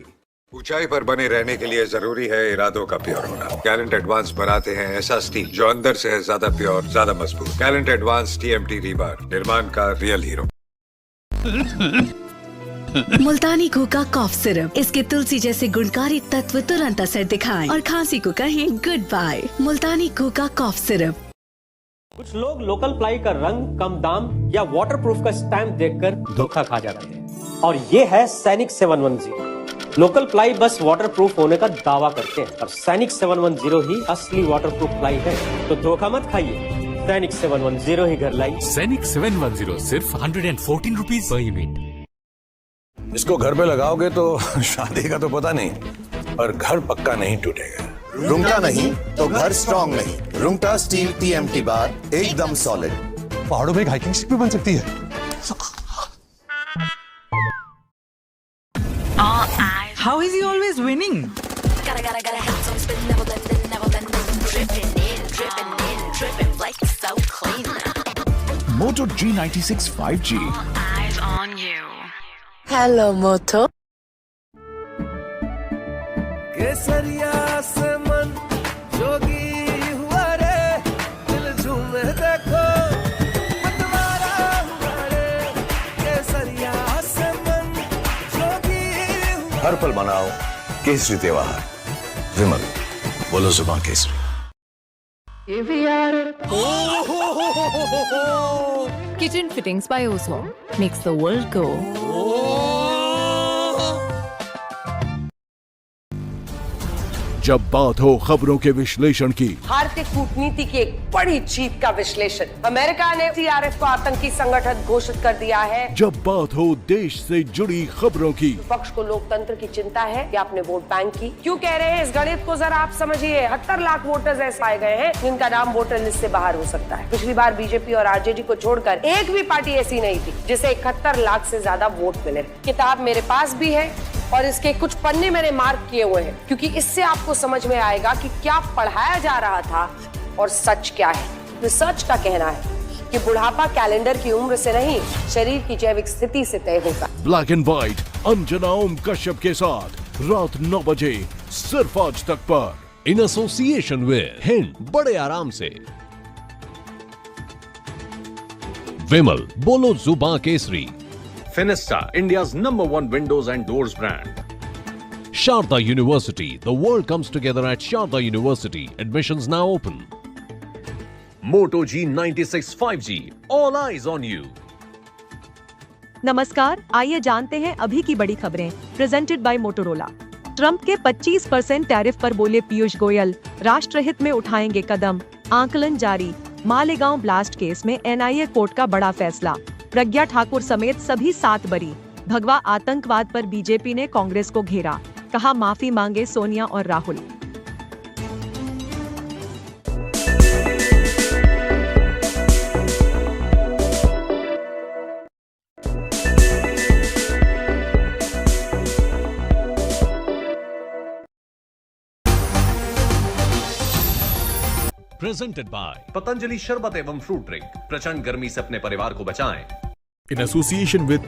ऊंचाई पर बने रहने के लिए जरूरी है इरादों का प्योर होना। कैलेंट एडवांस बनाते हैं ऐसा स्टील जो अंदर से है ज्यादा प्योर, ज्यादा मजबूत। कैलेंट एडवांस TMT रीबार, निर्माण का रियल हीरो। मुल्तानी कूका कॉफ सिरप, इसके तुलसी जैसे गुणकारी तत्व तुरंत असर दिखाएं और खांसी को कहें गुड बाय। मुल्तानी कूका कॉफ सिरप। कुछ लोग लोकल प्लाई का रंग, कम दाम या वाटरप्रूफ का स्टैंप देखकर धोखा खा जाते हैं, और ये है सैनिक 710। लोकल प्लाई बस वाटरप्रूफ होने का दावा करते हैं, और सैनिक 710 ही असली वाटरप्रूफ प्लाई है। तो धोखा मत खाइए, सैनिक 710 ही घर लाई। सैनिक 710 सिर्फ 114 रुपीज पर यूनिट। इसको घर पे लगाओगे तो शादी का तो पता नहीं, पर घर पक्का नहीं टूटेगा। रुंगटा नहीं तो घर स्ट्रॉन्ग नहीं। रुंगटा स्टील TMT बार एकदम सॉलिड। पहाड़ों में एक हाइकिंग शिप भी बन सकती है। How is he always winning? Moto G96 5G. Eyes on you. Hello, Moto. केसरिया से मन जोगी हुआ रे, दिल झूमे देखो मतवारा हुआ रे। केसरिया से मन जोगी हुआ। हर पल मनाओ केसरी त्योहार। विमल, बोलो जुबान Kesari. Kitchen fittings by Oswald makes the world go. जब बात हो खबरों के विश्लेषण की, भारतीय कूटनीति की एक बड़ी जीत का विश्लेषण। अमेरिका ने सीआरएफ को आतंकी संगठन घोषित कर दिया है। जब बात हो देश से जुड़ी खबरों की, विपक्ष को लोकतंत्र की चिंता है या अपने वोट बैंक की? क्यों कह रहे हैं इस गणित को जरा आप समझिए। 78 लाख वोटर्स ऐसे पाए गए हैं जिनका नाम वोटर लिस्ट से बाहर हो सकता है। पिछली बार बीजेपी और आरजेडी को छोड़कर एक भी पार्टी ऐसी नहीं थी जिसे 71 लाख से ज्यादा वोट मिले। किताब मेरे पास भी है और इसके कुछ पन्ने मैंने मार्क किए हुए हैं, क्योंकि इससे आपको समझ में आएगा कि क्या पढ़ाया जा रहा था और सच क्या है। रिसर्च का कहना है कि बुढ़ापा कैलेंडर की उम्र से नहीं, शरीर की जैविक स्थिति से तय होगा। Black and white Anjana Om Kashyap के साथ रात 9 बजे सिर्फ आज तक पर, इन एसोसिएशन विद हिंद। बड़े आराम से। विमल बोलो जुबां Kesari. Finesta, India's #1 windows and doors brand. Sharda University. The world comes together at Sharda University. Admissions now open. Moto G96 5G. All eyes on you. नमस्कार, आइए जानते हैं अभी की बड़ी खबरें। Presented by Motorola. ट्रंप के 25% टैरिफ पर बोले पीयूष गोयल, राष्ट्रहित में उठाएंगे कदम। आंकलन जारी। मालेगांव ब्लास्ट केस में एनआईए कोर्ट का बड़ा फैसला। प्रज्ञा ठाकुर समेत सभी 7 बरी। भगवा आतंकवाद पर बीजेपी ने कांग्रेस को घेरा, कहा माफी मांगे सोनिया और राहुल। प्रेजेंटेड बाय पतंजलि शरबत एवं फ्रूट ड्रिंक। प्रचंड गर्मी से अपने परिवार को बचाएं। In association with.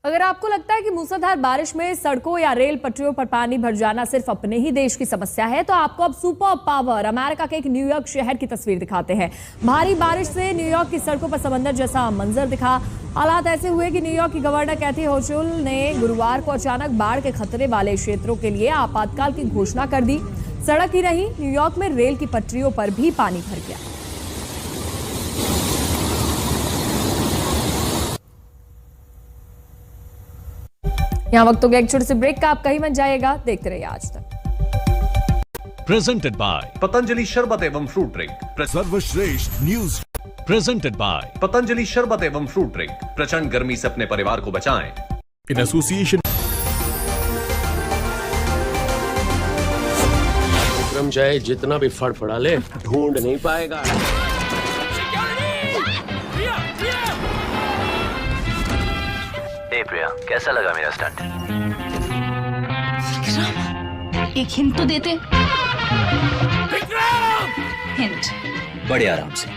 अगर आपको लगता है कि मूसलाधार बारिश में सड़कों या रेल पटरियों पर पानी भर जाना सिर्फ अपने ही देश की समस्या है, तो आपको अब सुपर पावर अमेरिका के एक न्यूयॉर्क शहर की तस्वीर दिखाते हैं। भारी बारिश से न्यूयॉर्क की सड़कों पर समंदर जैसा मंजर दिखा। हालात ऐसे हुए कि न्यूयॉर्क की गवर्नर कैथी होचुल ने गुरुवार को अचानक बाढ़ के खतरे वाले क्षेत्रों के लिए आपातकाल की घोषणा कर दी। सड़क ही नहीं, न्यूयॉर्क में रेल की पटरियों पर भी पानी भर गया। यहाँ वक्त हो गया एक छोटे से ब्रेक का, आप कहीं मत जाइएगा, देखते रहिए आज तक। प्रेजेंटेड बाय पतंजलि शरबत एवं फ्रूट ड्रिंक। सर्वश्रेष्ठ न्यूज। प्रेजेंटेड बाय पतंजलि शरबत एवं फ्रूट ड्रिंक। प्रचंड गर्मी से अपने परिवार को बचाएं। In association. विक्रम चाहे जितना भी फड़फड़ा ले, ढूंढ नहीं पाएगा। प्रिया, कैसा लगा मेरा स्टंट? विक्रम, एक हिंट तो देते। हिंट। बड़े आराम से।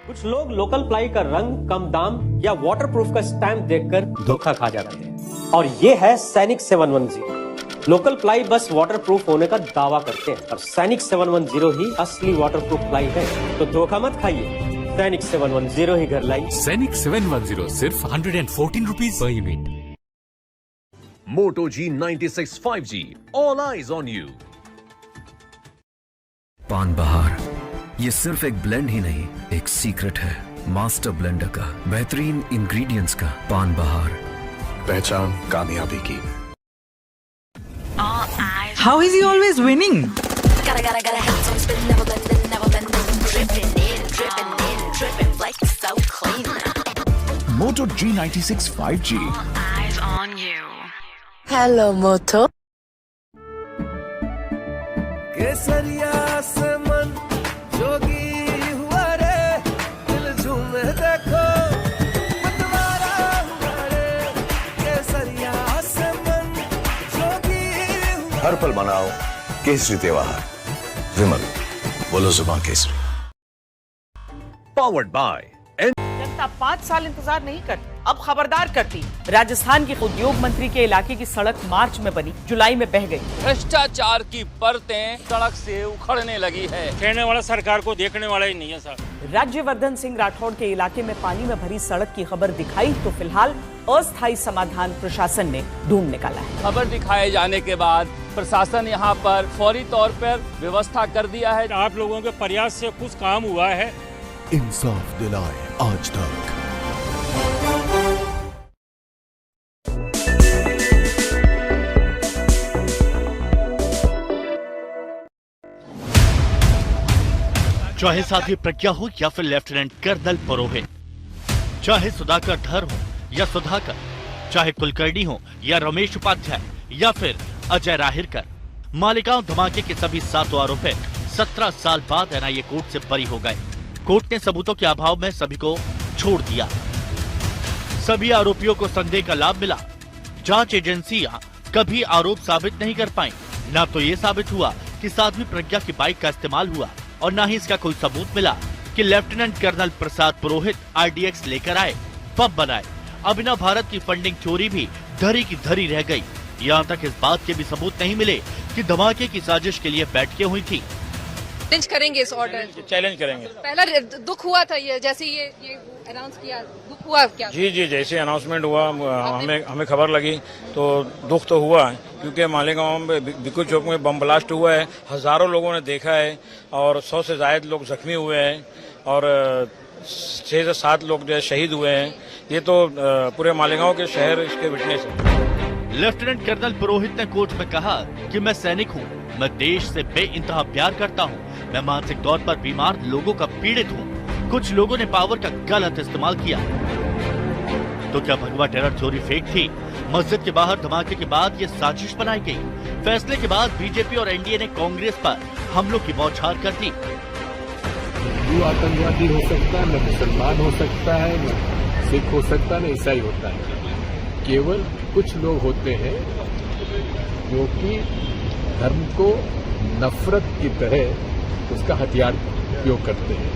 कुछ लोग लोकल प्लाई का रंग, कम दाम या वाटरप्रूफ का स्टैम्प देखकर धोखा खा जाते हैं, और ये है सैनिक 710। लोकल प्लाई बस वाटरप्रूफ होने का दावा करते हैं, और सैनिक 710 ही असली वाटरप्रूफ प्लाई है। तो धोखा मत खाइए, सैनिक 710 ही घर लाई। सैनिक 710 सिर्फ 114 rupees per unit. Moto G96 5G. All eyes on you. पान बहार ये सिर्फ एक ब्लेंड ही नहीं, एक सीक्रेट है मास्टर ब्लेंडर का, बेहतरीन इंग्रेडिएंट्स का। पान बहार, पहचान कामयाबी की। How is he always winning? Moto G96 5G. Eyes on you. Hello, Moto. केसरिया से मन जोगी हुआ रे, दिल झूमे देखो मतवारा हुआ रे। केसरिया से मन जोगी हुआ। हर पल मनाओ केसरी त्योहार। विमल बोलो जुबां केसरी। Powered by जनता 5 साल इंतजार नहीं करती, अब खबरदार करती। राजस्थान के उद्योग मंत्री के इलाके की सड़क मार्च में बनी, जुलाई में बह गई। भ्रष्टाचार की परतें सड़क से उखड़ने लगी है। कहने वाला सरकार को देखने वाला ही नहीं है सर। राज्यवर्धन सिंह राठौड़ के इलाके में पानी में भरी सड़क की खबर दिखाई तो फिलहाल अस्थायी समाधान प्रशासन ने ढूंढ निकाला है। खबर दिखाए जाने के बाद प्रशासन यहाँ पर फौरी तौर पर व्यवस्था कर दिया है। आप लोगों के प्रयास से कुछ काम हुआ है। इंसाफ दिलाए आज तक। चाहे साध्वी प्रज्ञा हो या फिर लेफ्टिनेंट कर्नल पुरोहित, चाहे सुधाकर धर हो या सुधाकर, चाहे कुलकर्णी हो या रमेश उपाध्याय या फिर अजय राहिरकर, मालेगांव धमाके के सभी 7 आरोपी 17 साल बाद एनआईए कोर्ट से बरी हो गए। कोर्ट ने सबूतों के अभाव में सभी को छोड़ दिया। सभी आरोपियों को संदेह का लाभ मिला। जांच एजेंसियां कभी आरोप साबित नहीं कर पाई। न तो ये साबित हुआ कि साध्वी प्रज्ञा की बाइक का इस्तेमाल हुआ और न ही इसका कोई सबूत मिला कि lieutenant colonel Prasad Purohit RDX लेकर आए, पब बनाए। अभिनव भारत की फंडिंग चोरी भी धरी की धरी रह गई। यहाँ तक इस बात के भी सबूत नहीं मिले कि धमाके की साजिश के लिए बैठकें हुई थी। चैलेंज करेंगे इस ऑर्डर, चैलेंज करेंगे। पहला दुख हुआ था ये, जैसे ये अनाउंस किया, दुख हुआ क्या? जी, जैसे अनाउंसमेंट हुआ हमें खबर लगी तो दुख तो हुआ, क्योंकि मालेगांव में बिकुल चौक में बम ब्लास्ट हुआ है, हजारों लोगों ने देखा है और 100 से ज्यादा लोग जख्मी हुए हैं और 6 से 7 लोग जो है शहीद हुए हैं। ये तो पूरे मालेगांव के शहर इसके विटनेस है। लेफ्टिनेंट कर्नल पुरोहित ने कोर्ट में कहा कि मैं सैनिक हूँ, मैं देश से बेइंतहा प्यार करता हूँ, मैं मानसिक तौर पर बीमार लोगों का पीड़ित हूँ। कुछ लोगों ने पावर का गलत इस्तेमाल किया। तो क्या भगवा टेरर थ्योरी फेक थी? मस्जिद के बाहर धमाके के बाद ये साजिश बनाई गई। फैसले के बाद बीजेपी और एनडीए ने कांग्रेस पर हमलों की बौछार कर दी। हिंदू आतंकवादी हो सकता है, न मुसलमान हो सकता है, न सिख हो सकता है, न ईसाई होता है। केवल कुछ लोग होते हैं जो कि धर्म को नफरत की तरह उसका हथियार उपयोग करते हैं,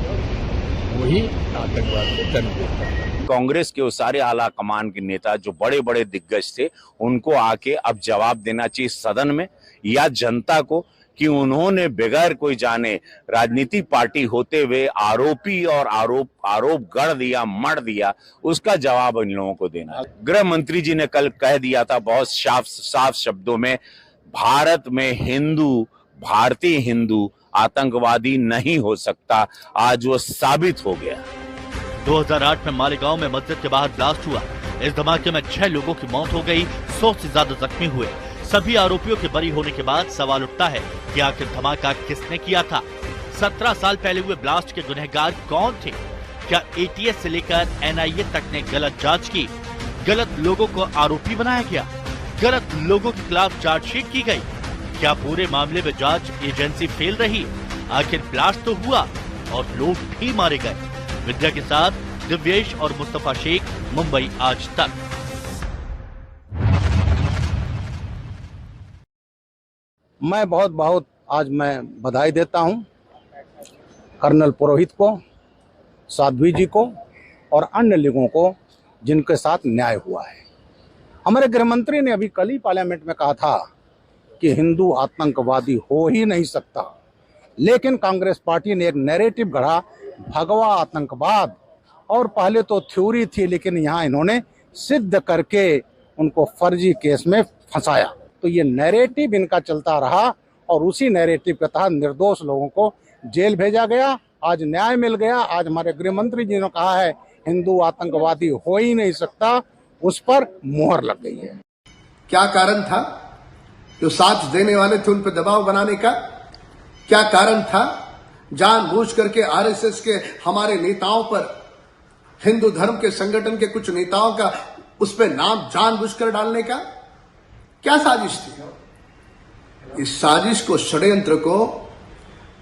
वही आतंकवाद को जन्म देता है। कांग्रेस के वो सारे आला कमान के नेता जो बड़े बड़े दिग्गज थे, उनको आके अब जवाब देना चाहिए सदन में या जनता को कि उन्होंने बगैर कोई जाने राजनीति पार्टी होते हुए आरोपी और आरोप गढ़ दिया, मढ़ दिया, उसका जवाब इन लोगों को देना। गृह मंत्री जी ने कल कह दिया था बहुत साफ शब्दों में, भारत में भारतीय हिंदू आतंकवादी नहीं हो सकता। आज वो साबित हो गया। 2008 में मालेगांव में मस्जिद के बाहर ब्लास्ट हुआ। इस धमाके में 6 लोगों की मौत हो गई, 100 से ज्यादा जख्मी हुए। सभी आरोपियों के बरी होने के बाद सवाल उठता है कि आखिर धमाका किसने किया था? 17 साल पहले हुए ब्लास्ट के गुनहगार कौन थे? क्या एटीएस से लेकर एनआईए तक ने गलत जांच की? गलत लोगों को आरोपी बनाया गया? गलत लोगों के खिलाफ चार्जशीट की गई? क्या पूरे मामले में जांच एजेंसी फेल रही? आखिर ब्लास्ट तो हुआ और लोग भी मारे गए। विद्या के साथ दिव्येश और मुस्तफा शेख, मुंबई आज तक। मैं बहुत आज मैं बधाई देता हूं कर्नल पुरोहित को, साध्वी जी को और अन्य लोगों को जिनके साथ न्याय हुआ है। हमारे गृह मंत्री ने अभी कल ही पार्लियामेंट में कहा था कि हिंदू आतंकवादी हो ही नहीं सकता, लेकिन कांग्रेस पार्टी ने एक नैरेटिव गढ़ा भगवा आतंकवाद, और पहले तो थ्योरी थी लेकिन यहाँ इन्होंने सिद्ध करके उनको फर्जी केस में फंसाया। तो ये नैरेटिव इनका चलता रहा और उसी नैरेटिव के तहत निर्दोष लोगों को जेल भेजा गया। आज न्याय मिल गया। आज हमारे गृह मंत्री जी ने कहा है हिंदू आतंकवादी हो ही नहीं सकता, उस पर मुहर लग गई है। क्या कारण था? जो साथ देने वाले थे उन पर दबाव बनाने का क्या कारण था? जानबूझ करके आरएसएस के हमारे नेताओं पर, हिंदू धर्म के संगठन के कुछ नेताओं का उस पर नाम जानबूझकर डालने का क्या साजिश थी? इस साजिश को, षड्यंत्र को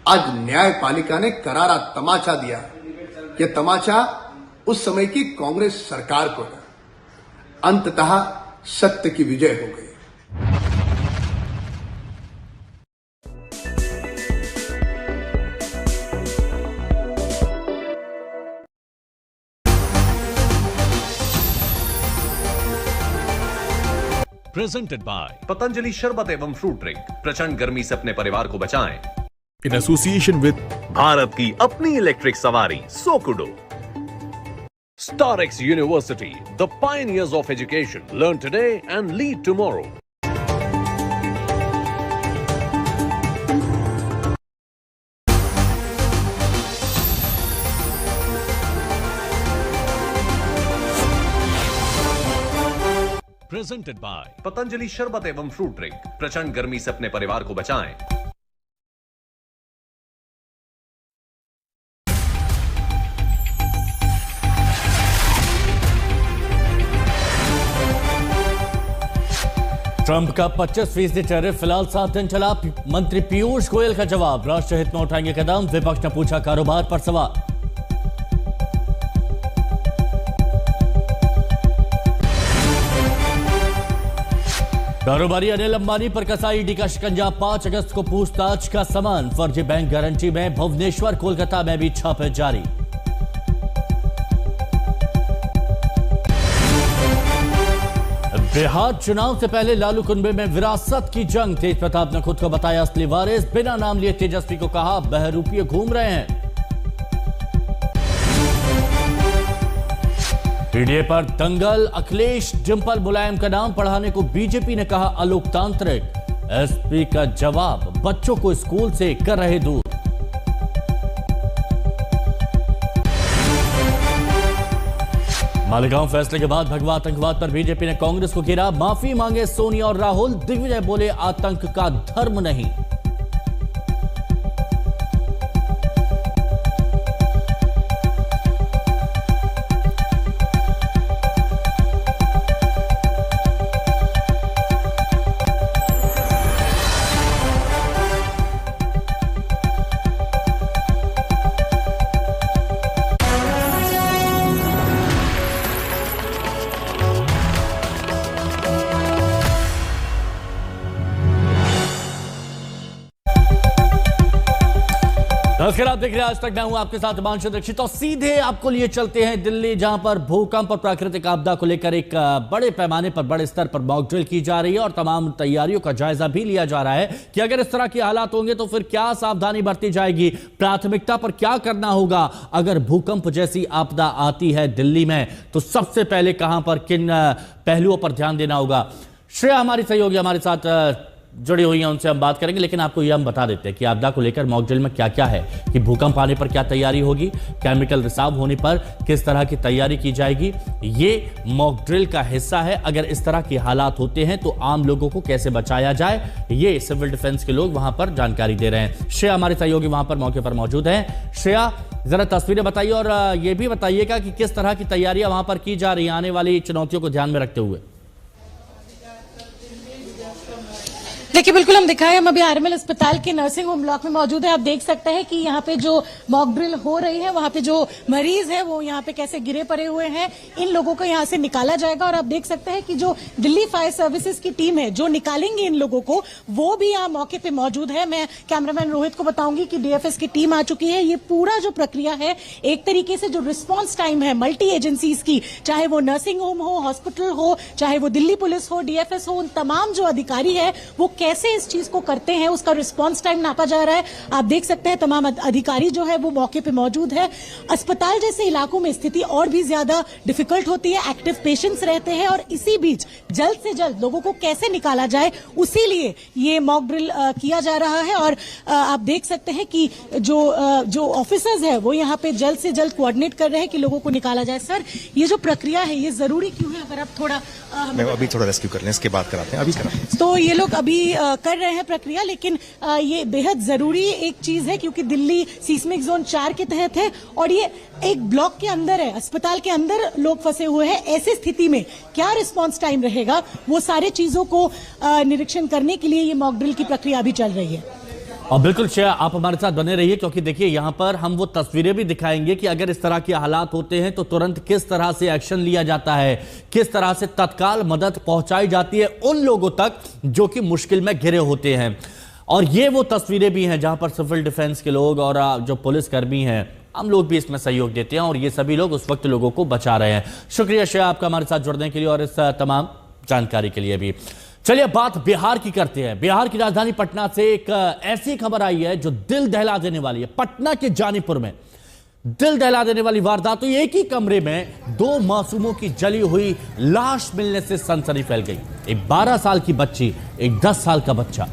आज न्यायपालिका ने करारा तमाचा दिया। यह तमाचा उस समय की कांग्रेस सरकार को था। अंततः सत्य की विजय हो गई। प्रेजेंटेड बाय पतंजलि शरबत एवं फ्रूट ड्रिंक। प्रचंड गर्मी से अपने परिवार को बचाएं इन एसोसिएशन विद भारत की अपनी इलेक्ट्रिक सवारी सोकुडो। StarX University, the pioneers of education. Learn today and lead tomorrow. Presented by Patanjali शरबत एवं फ्रूट ड्रिंक। प्रचंड गर्मी से अपने परिवार को बचाएं। ट्रंप का 25% टैरिफ फिलहाल 7 दिन चला। मंत्री पीयूष गोयल का जवाब, राष्ट्र हित में उठाएंगे कदम। विपक्ष ने पूछा कारोबार पर सवाल। कारोबारी अनिल अंबानी पर कसा ईडी का शिकंजा, 5 अगस्त को पूछताछ का समन। फर्जी बैंक गारंटी में भुवनेश्वर कोलकाता में भी छापे जारी। बिहार चुनाव से पहले लालू कुनबे में विरासत की जंग। तेज प्रताप ने खुद को बताया असली वारिस। बिना नाम लिए तेजस्वी को कहा बहरूपिये घूम रहे हैं। पीडीए पर दंगल, अखिलेश डिंपल मुलायम का नाम पढ़ाने को बीजेपी ने कहा अलोकतांत्रिक। एसपी का जवाब, बच्चों को स्कूल से कर रहे दूर। मालेगांव फैसले के बाद भगवा आतंकवाद पर बीजेपी ने कांग्रेस को घेरा। माफी मांगे सोनिया और राहुल। दिग्विजय बोले आतंक का धर्म नहीं। नमस्कार, आप देख रहे हैं आज तक। मैं हूं आपके साथ हिमांशु दीक्षित और सीधे आपको लिए चलते हैं दिल्ली, जहां पर भूकंप और प्राकृतिक आपदा को लेकर एक बड़े पैमाने पर, बड़े स्तर पर मॉक ड्रिल की जा रही है और तमाम तैयारियों का जायजा भी लिया जा रहा है कि अगर इस तरह के हालात होंगे तो फिर क्या सावधानी बरती जाएगी, प्राथमिकता पर क्या करना होगा। अगर भूकंप जैसी आपदा आती है दिल्ली में तो सबसे पहले कहां पर, किन पहलुओं पर ध्यान देना होगा। श्रेया हमारी सहयोगी हमारे साथ जुड़ी हुई हैं, उनसे हम बात करेंगे। लेकिन आपको यह हम बता देते हैं कि आपदा को लेकर मॉक ड्रिल में क्या क्या है, कि भूकंप आने पर क्या तैयारी होगी, केमिकल रिसाव होने पर किस तरह की तैयारी की जाएगी। ये मॉक ड्रिल का हिस्सा है। अगर इस तरह के हालात होते हैं तो आम लोगों को कैसे बचाया जाए, ये सिविल डिफेंस के लोग वहां पर जानकारी दे रहे हैं। श्रेया हमारे सहयोगी वहां पर मौके पर मौजूद हैं। श्रेया, जरा तस्वीरें बताइए और ये भी बताइएगा कि किस तरह की तैयारियां वहां पर की जा रही हैं आने वाली चुनौतियों को ध्यान में रखते हुए। देखिए, बिल्कुल हम दिखाएं, हम अभी आरएमएल अस्पताल के नर्सिंग होम ब्लॉक में मौजूद है। आप देख सकते हैं कि यहाँ पे जो मॉक ड्रिल हो रही है, वहाँ पे जो मरीज है वो यहाँ पे कैसे गिरे पड़े हुए हैं, इन लोगों को यहाँ से निकाला जाएगा। और आप देख सकते हैं कि जो दिल्ली फायर सर्विसेज की टीम है जो निकालेंगे इन लोगों को, वो भी यहाँ मौके पे मौजूद है। मैं कैमरामैन रोहित को बताऊंगी कि डीएफएस की टीम आ चुकी है। ये पूरा जो प्रक्रिया है, एक तरीके से जो रिस्पॉन्स टाइम है मल्टी एजेंसीज की, चाहे वो नर्सिंग होम हो, हॉस्पिटल हो, चाहे वो दिल्ली पुलिस हो, डीएफएस हो, उन तमाम जो अधिकारी है वो कैसे इस चीज को करते हैं, उसका रिस्पांस टाइम नापा जा रहा है। आप देख सकते हैं तमाम अधिकारी जो है वो मौके पे मौजूद है। अस्पताल जैसे इलाकों में स्थिति और भी ज्यादा डिफिकल्ट होती है, एक्टिव पेशेंट्स रहते हैं और इसी बीच जल्द से जल्द लोगों को कैसे निकाला जाए, उसी लिए ये मॉक ड्रिल किया जा रहा है। और आप देख सकते हैं कि जो ऑफिसर्स है वो यहाँ पे जल्द से जल्द कोऑर्डिनेट कर रहे हैं कि लोगों को निकाला जाए। सर, ये जो प्रक्रिया है ये जरूरी क्यों है? अगर आप थोड़ा अभी थोड़ा रेस्क्यू कर लें, इसके बाद कराते हैं, अभी कराते हैं। तो ये लोग अभी कर रहे हैं प्रक्रिया, लेकिन ये बेहद जरूरी एक चीज है क्योंकि दिल्ली सीस्मिक जोन 4 के तहत है और ये एक ब्लॉक के अंदर है, अस्पताल के अंदर लोग फंसे हुए हैं। ऐसी स्थिति में क्या रिस्पांस टाइम रहेगा, वो सारे चीजों को निरीक्षण करने के लिए ये मॉक ड्रिल की प्रक्रिया अभी चल रही है। और बिल्कुल श्रेया, आप हमारे साथ बने रहिए क्योंकि देखिए यहाँ पर हम वो तस्वीरें भी दिखाएंगे कि अगर इस तरह के हालात होते हैं तो तुरंत किस तरह से एक्शन लिया जाता है, किस तरह से तत्काल मदद पहुंचाई जाती है उन लोगों तक जो कि मुश्किल में घिरे होते हैं। और ये वो तस्वीरें भी हैं जहां पर सिविल डिफेंस के लोग और जो पुलिसकर्मी हैं, हम लोग भी इसमें सहयोग देते हैं और ये सभी लोग उस वक्त लोगों को बचा रहे हैं। शुक्रिया श्रेया आपका हमारे साथ जुड़ने के लिए और इस तमाम जानकारी के लिए भी। चलिए बात बिहार की करते हैं। बिहार की राजधानी पटना से एक ऐसी खबर आई है जो दिल दहला देने वाली है। पटना के जानीपुर में दिल दहला देने वाली वारदात हुई। एक ही कमरे में 2 मासूमों की जली हुई लाश मिलने से सनसनी फैल गई। एक 12 साल की बच्ची, एक 10 साल का बच्चा।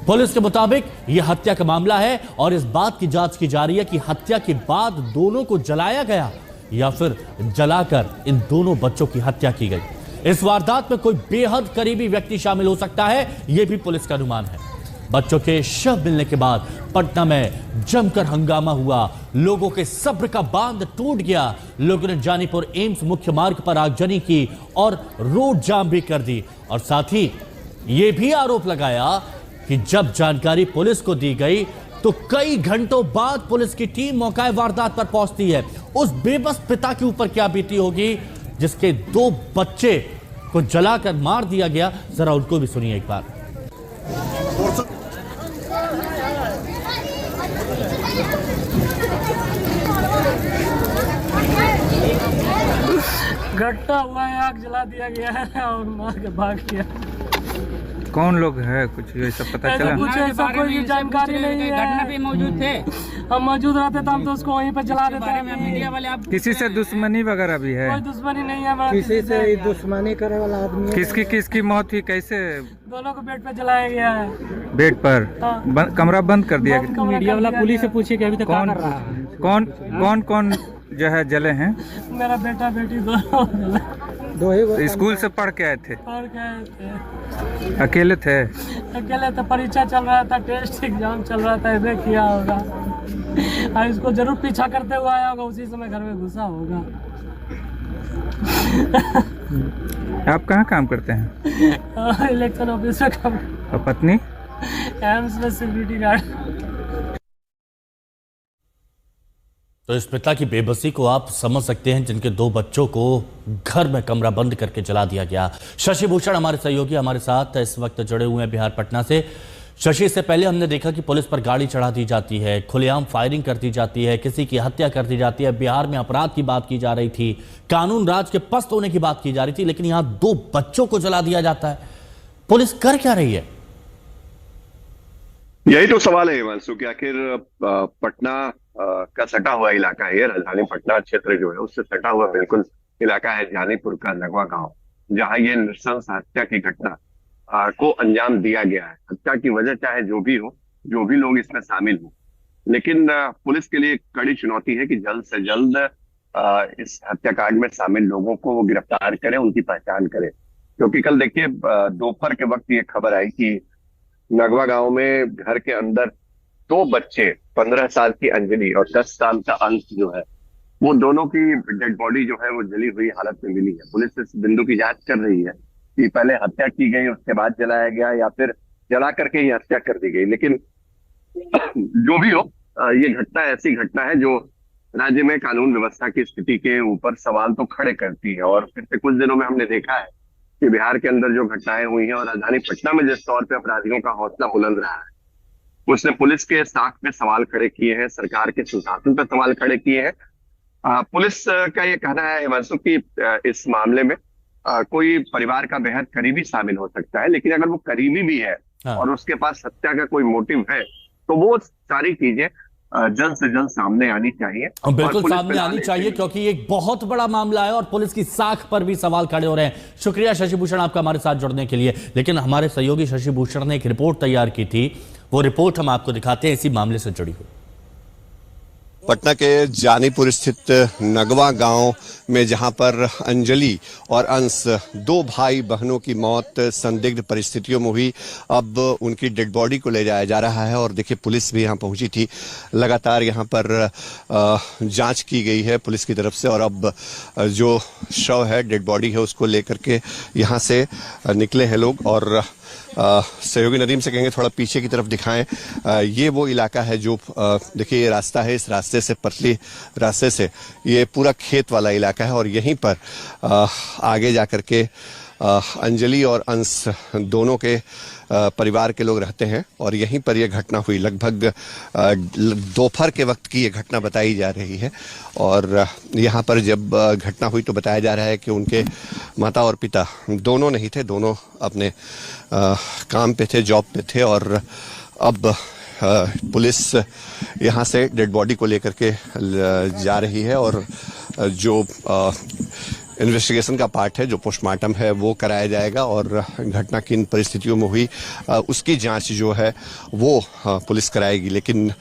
पुलिस के मुताबिक यह हत्या का मामला है और इस बात की जांच की जा रही है कि हत्या के बाद दोनों को जलाया गया या फिर जलाकर इन दोनों बच्चों की हत्या की गई। इस वारदात में कोई बेहद करीबी व्यक्ति शामिल हो सकता है, यह भी पुलिस का अनुमान है। बच्चों के शव मिलने के बाद पटना में जमकर हंगामा हुआ। लोगों के सब्र का बांध टूट गया। लोगों ने जानीपुर एम्स मुख्य मार्ग पर आगजनी की और रोड जाम भी कर दी और साथ ही ये भी आरोप लगाया कि जब जानकारी पुलिस को दी गई तो कई घंटों बाद पुलिस की टीम मौके वारदात पर पहुंचती है। उस बेबस पिता के ऊपर क्या बीती होगी जिसके 2 बच्चे को जलाकर मार दिया गया, जरा उनको भी सुनिए एक बार। घटना हुआ है, आग जला दिया गया है और मार के भाग गया। कौन लोग है, कुछ ये सब पता चला? कुछ ऐसा कोई जानकारी नहीं है। घटना पे मौजूद थे, हम मौजूद रहते तो हम तो उसको वहीं पर जला देते हैं। मीडिया वाले आप किसी से दुश्मनी वगैरह भी है? कोई दुश्मनी नहीं है। किसी से दुश्मनी करे वाला आदमी? किसकी मौत हुई, कैसे? दोनों को बेड पे जलाया गया है। बेड पर? कमरा बंद कर दिया गया। मीडिया वाला पुलिस से पूछिए कि अभी तक क्या कर रहा है। कौन जो है जले हैं? मेरा बेटा बेटी दो ही। स्कूल से पढ़ के आए थे? पढ़ के आए थे। अकेले थे? अकेले तो परीक्षा चल रहा था, टेस्ट एग्जाम चल रहा था, ऐसे किया होगा। इसको जरूर पीछा करते हुए आया होगा, उसी समय घर में घुसा होगा। आप कहाँ काम करते हैं? इलेक्शन ऑफिस में काम। और पत्नी? एम्स में सिक्योरिटी गार्ड। तो इस पिता की बेबसी को आप समझ सकते हैं, जिनके 2 बच्चों को घर में कमरा बंद करके जला दिया गया। शशि भूषण हमारे सहयोगी हमारे साथ इस वक्त जुड़े हुए हैं बिहार पटना से। शशि, से पहले हमने देखा कि पुलिस पर गाड़ी चढ़ा दी जाती है, खुलेआम फायरिंग कर दी जाती है, किसी की हत्या कर दी जाती है। बिहार में अपराध की बात की जा रही थी, कानून राज के पस्त होने की बात की जा रही थी, लेकिन यहां 2 बच्चों को जला दिया जाता है। पुलिस कर क्या रही है? यही तो सवाल है हिमांशु कि आखिर पटना का सटा हुआ इलाका है, राजधानी पटना क्षेत्र जो है उससे सटा हुआ बिल्कुल इलाका है जानीपुर का नगवा गांव, जहां ये नृशंस हत्या की घटना को अंजाम दिया गया है। हत्या की वजह चाहे जो भी हो, जो भी लोग इसमें शामिल हो, लेकिन पुलिस के लिए कड़ी चुनौती है कि जल्द से जल्द इस हत्याकांड में शामिल लोगों को वो गिरफ्तार करें, उनकी पहचान करें। क्योंकि कल देखिए दोपहर के वक्त ये खबर आई कि नगवा गांव में घर के अंदर 2 बच्चे, 15 साल की अंजलि और 10 साल का अंश जो है, वो दोनों की डेड बॉडी जो है वो जली हुई हालत में मिली है। पुलिस इस बिंदु की जांच कर रही है कि पहले हत्या की गई उसके बाद जलाया गया या फिर जला करके ही हत्या कर दी गई। लेकिन जो भी हो, ये घटना ऐसी घटना है जो राज्य में कानून व्यवस्था की स्थिति के ऊपर सवाल तो खड़े करती है। और पिछले कुछ दिनों में हमने देखा है कि बिहार के अंदर जो घटनाएं हुई हैं और राजधानी पटना में जिस तौर पे अपराधियों का हौसला बुलंद रहा है, उसने पुलिस के साख पे सवाल खड़े किए हैं, सरकार के सुशासन पे सवाल खड़े किए हैं। पुलिस का ये कहना है हिमांशु कि इस मामले में कोई परिवार का बेहद करीबी शामिल हो सकता है, लेकिन अगर वो करीबी भी है और उसके पास हत्या का कोई मोटिव है तो वो सारी चीजें जल्द से जल्द सामने आनी चाहिए। बिल्कुल सामने आनी चाहिए, क्योंकि एक बहुत बड़ा मामला है और पुलिस की साख पर भी सवाल खड़े हो रहे हैं। शुक्रिया शशि भूषण आपका हमारे साथ जुड़ने के लिए। लेकिन हमारे सहयोगी शशि भूषण ने एक रिपोर्ट तैयार की थी, वो रिपोर्ट हम आपको दिखाते हैं इसी मामले से जुड़ी हुई। पटना के जानीपुर स्थित नगवा गांव में जहां पर अंजलि और अंश 2 भाई बहनों की मौत संदिग्ध परिस्थितियों में हुई, अब उनकी डेड बॉडी को ले जाया जा रहा है। और देखिए पुलिस भी यहां पहुंची थी, लगातार यहां पर जांच की गई है पुलिस की तरफ से। और अब जो शव है, डेड बॉडी है, उसको लेकर के यहां से निकले हैं लोग। और सहयोगी नदीम से कहेंगे थोड़ा पीछे की तरफ दिखाएं। ये वो इलाका है जो देखिए ये रास्ता है, इस रास्ते से, पतली रास्ते से ये पूरा खेत वाला इलाका है। और यहीं पर आगे जाकर के अंजलि और अंश दोनों के परिवार के लोग रहते हैं। और यहीं पर यह घटना हुई, लगभग दोपहर के वक्त की ये घटना बताई जा रही है। और यहाँ पर जब घटना हुई तो बताया जा रहा है कि उनके माता और पिता दोनों नहीं थे, दोनों अपने काम पे थे, जॉब पे थे। और अब पुलिस यहाँ से डेड बॉडी को लेकर के जा रही है और जो इन्वेस्टिगेशन का पार्ट है, जो पोस्टमार्टम है, वो कराया जाएगा। और घटना किन परिस्थितियों में हुई उसकी जांच जो है वो पुलिस कराएगी। लेकिन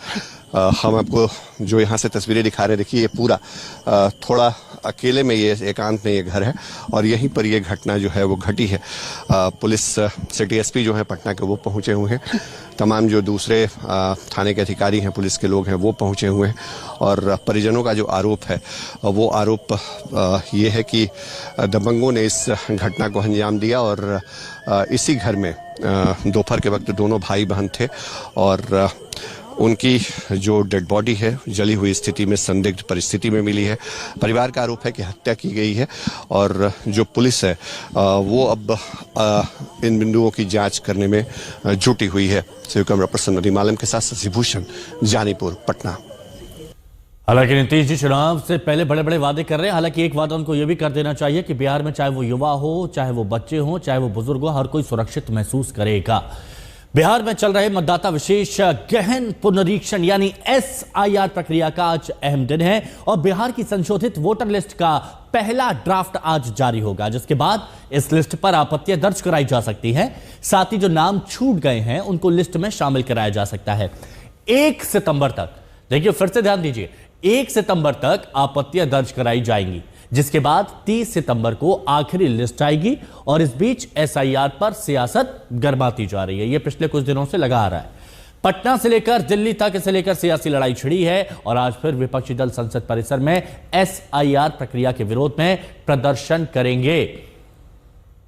हम आपको जो यहाँ से तस्वीरें दिखा रहे हैं, देखिए ये पूरा थोड़ा अकेले में ये एकांत में ये घर है और यहीं पर ये घटना जो है वो घटी है। पुलिस सिटी एसपी जो है पटना के वो पहुंचे हुए हैं, तमाम जो दूसरे थाने के अधिकारी हैं, पुलिस के लोग हैं वो पहुंचे हुए हैं और परिजनों का जो आरोप है वो आरोप ये है कि दबंगों ने इस घटना को अंजाम दिया और इसी घर में दोपहर के वक्त दोनों भाई बहन थे और उनकी जो डेड बॉडी है जली हुई स्थिति में संदिग्ध परिस्थिति में मिली है। परिवार का आरोप है कि हत्या की गई है और जो पुलिस है वो अब इन बिंदुओं की जांच करने में जुटी हुई है। कैमरा पर्सन नदीम के साथ शशिभूषण, जानीपुर, पटना। हालांकि नीतीश जी चुनाव से पहले बड़े बड़े वादे कर रहे हैं। हालांकि एक वादा उनको यह भी कर देना चाहिए कि बिहार में चाहे वो युवा हो, चाहे वो बच्चे हो, चाहे वो बुजुर्ग हो, हर कोई सुरक्षित महसूस करेगा। बिहार में चल रहे मतदाता विशेष गहन पुनरीक्षण यानी SIR प्रक्रिया का आज अहम दिन है और बिहार की संशोधित वोटर लिस्ट का पहला ड्राफ्ट आज जारी होगा, जिसके बाद इस लिस्ट पर आपत्तियां दर्ज कराई जा सकती हैं। साथ ही जो नाम छूट गए हैं उनको लिस्ट में शामिल कराया जा सकता है। 1 सितंबर तक, देखिए फिर से ध्यान दीजिए, 1 सितंबर तक आपत्तियां दर्ज कराई जाएंगी, जिसके बाद 30 सितंबर को आखिरी लिस्ट आएगी और इस बीच SIR पर सियासत गरमाती जा रही है। यह पिछले कुछ दिनों से लगा आ रहा है। पटना से लेकर दिल्ली तक इसे लेकर सियासी लड़ाई छिड़ी है और आज फिर विपक्षी दल संसद परिसर में SIR प्रक्रिया के विरोध में प्रदर्शन करेंगे।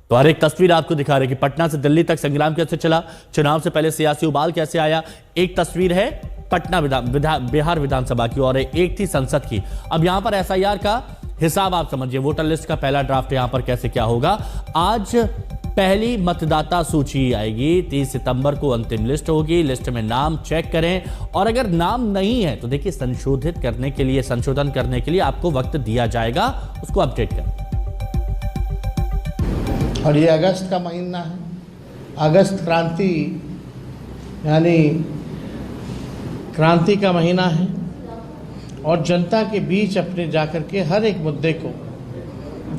तो हर एक तस्वीर आपको दिखा रहे कि पटना से दिल्ली तक संग्राम कैसे चला, चुनाव से पहले सियासी उबाल कैसे आया। एक तस्वीर है पटना बिहार विधानसभा की और एक थी संसद की। अब यहां पर SIR का हिसाब आप समझिए, वोटर लिस्ट का पहला ड्राफ्ट यहां पर कैसे क्या होगा। आज पहली मतदाता सूची आएगी, 30 सितंबर को अंतिम लिस्ट होगी। लिस्ट में नाम चेक करें और अगर नाम नहीं है तो देखिए संशोधन करने के लिए आपको वक्त दिया जाएगा, उसको अपडेट करें। और ये अगस्त का महीना है, अगस्त क्रांति यानी क्रांति का महीना है और जनता के बीच अपने जाकर के हर एक मुद्दे को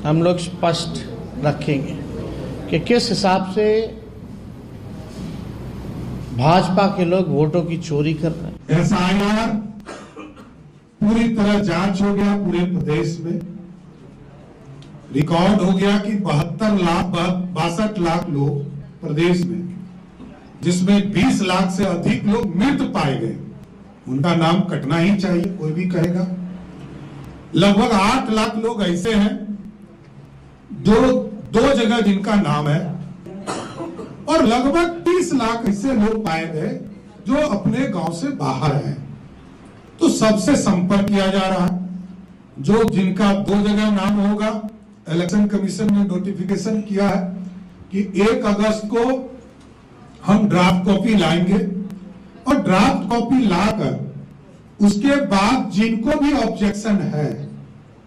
हम लोग स्पष्ट रखेंगे कि किस हिसाब से भाजपा के लोग वोटों की चोरी कर रहे हैं। SIR पूरी तरह जांच हो गया पूरे प्रदेश में। रिकॉर्ड हो गया कि 62 लाख लोग प्रदेश में, जिसमें 20 लाख से अधिक लोग मृत पाए गए, उनका नाम कटना ही चाहिए, कोई भी कहेगा। लगभग 8 लाख लोग ऐसे हैं दो जगह जिनका नाम है और लगभग 30 लाख ऐसे लोग पाए गए जो अपने गांव से बाहर हैं। तो सबसे संपर्क किया जा रहा है, जो जिनका 2 जगह नाम होगा। इलेक्शन कमीशन ने नोटिफिकेशन किया है कि 1 अगस्त को हम ड्राफ्ट कॉपी लाएंगे और ड्राफ्ट कॉपी लाकर उसके बाद जिनको भी ऑब्जेक्शन है,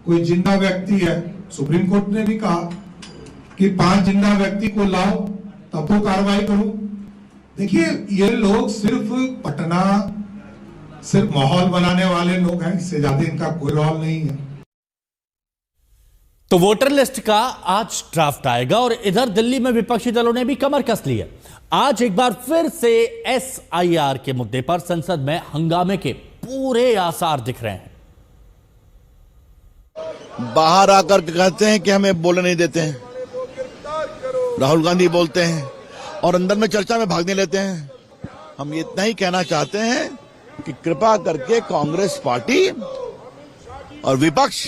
कोई जिंदा व्यक्ति है, सुप्रीम कोर्ट ने भी कहा कि 5 जिंदा व्यक्ति को लाओ तब तो कार्रवाई करूं। देखिए ये लोग सिर्फ पटना सिर्फ माहौल बनाने वाले लोग हैं, इससे ज्यादा इनका कोई रोल नहीं है। तो वोटर लिस्ट का आज ड्राफ्ट आएगा और इधर दिल्ली में विपक्षी दलों ने भी कमर कस ली है। आज एक बार फिर से SIR के मुद्दे पर संसद में हंगामे के पूरे आसार दिख रहे हैं। बाहर आकर कहते हैं कि हमें बोलने नहीं देते हैं, राहुल गांधी बोलते हैं और अंदर में चर्चा में भाग नहीं लेते हैं। हम इतना ही कहना चाहते हैं कि कृपा करके कांग्रेस पार्टी और विपक्ष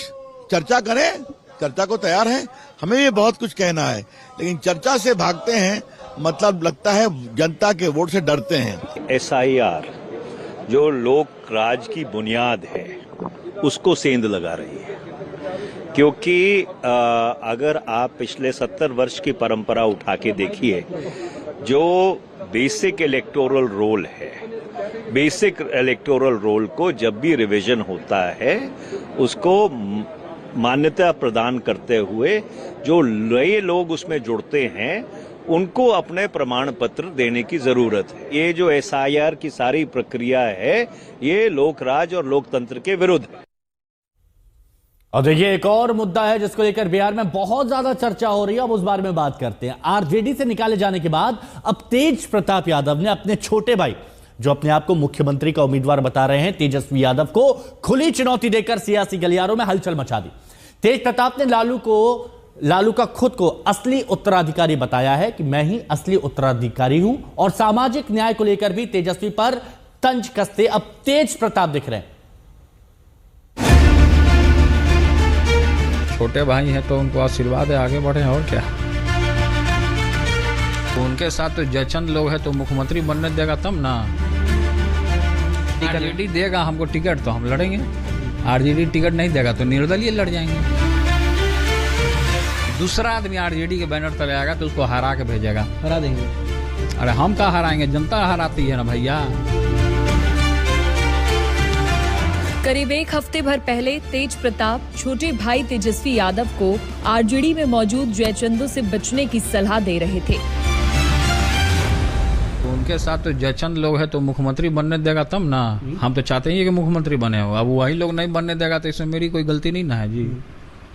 चर्चा करें, चर्चा को तैयार है। हमें भी बहुत कुछ कहना है, लेकिन चर्चा से भागते हैं, मतलब लगता है जनता के वोट से डरते हैं। SIR जो लोक राज की बुनियाद है उसको सेंध लगा रही है, क्योंकि अगर आप पिछले 70 वर्ष की परंपरा उठा के देखिए, जो बेसिक इलेक्टोरल रोल है, बेसिक इलेक्टोरल रोल को जब भी रिवीजन होता है उसको मान्यता प्रदान करते हुए जो नए लोग उसमें जुड़ते हैं उनको अपने प्रमाण पत्र देने की जरूरत है। ये जो SIR की सारी प्रक्रिया है ये लोकराज और लोकतंत्र के विरुद्ध है। और देखिए एक और मुद्दा है जिसको लेकर बिहार में बहुत ज्यादा चर्चा हो रही है, अब उस बारे में बात करते हैं। RJD से निकाले जाने के बाद अब तेज प्रताप यादव ने अपने छोटे भाई जो अपने आप को मुख्यमंत्री का उम्मीदवार बता रहे हैं, तेजस्वी यादव को खुली चुनौती देकर सियासी गलियारों में हलचल मचा दी। तेज प्रताप ने लालू का खुद को असली उत्तराधिकारी बताया है कि मैं ही असली उत्तराधिकारी हूं, और सामाजिक न्याय को लेकर भी तेजस्वी पर तंज कसते अब तेज प्रताप दिख रहे हैं। छोटे भाई हैं तो उनको आशीर्वाद है, आगे बढ़े और क्या। तो उनके साथ तो जयचंद लोग हैं, तो मुख्यमंत्री बनने देगा तब ना। आरजेडी देगा हमको टिकट तो हम लड़ेंगे, आरजेडी टिकट नहीं देगा तो निर्दलीय लड़ जाएंगे। दूसरा आदमी आरजेडी के बैनर तले आएगा तो उसको हरा के भेजेगा, हरा देंगे। अरे हम कहाँ हराएंगे, जनता हराती है ना भैया। करीब एक हफ्ते भर पहले तेज प्रताप छोटे भाई तेजस्वी यादव को आरजेडी में मौजूद जयचंदों से बचने की सलाह दे रहे थे। तो उनके साथ तो जयचंद लोग हैं तो मुख्यमंत्री बनने देगा तब ना। हम तो चाहते हैं कि मुख्यमंत्री बने हो, अब वही लोग नहीं बनने देगा तो इसमें मेरी कोई गलती नहीं ना है जी।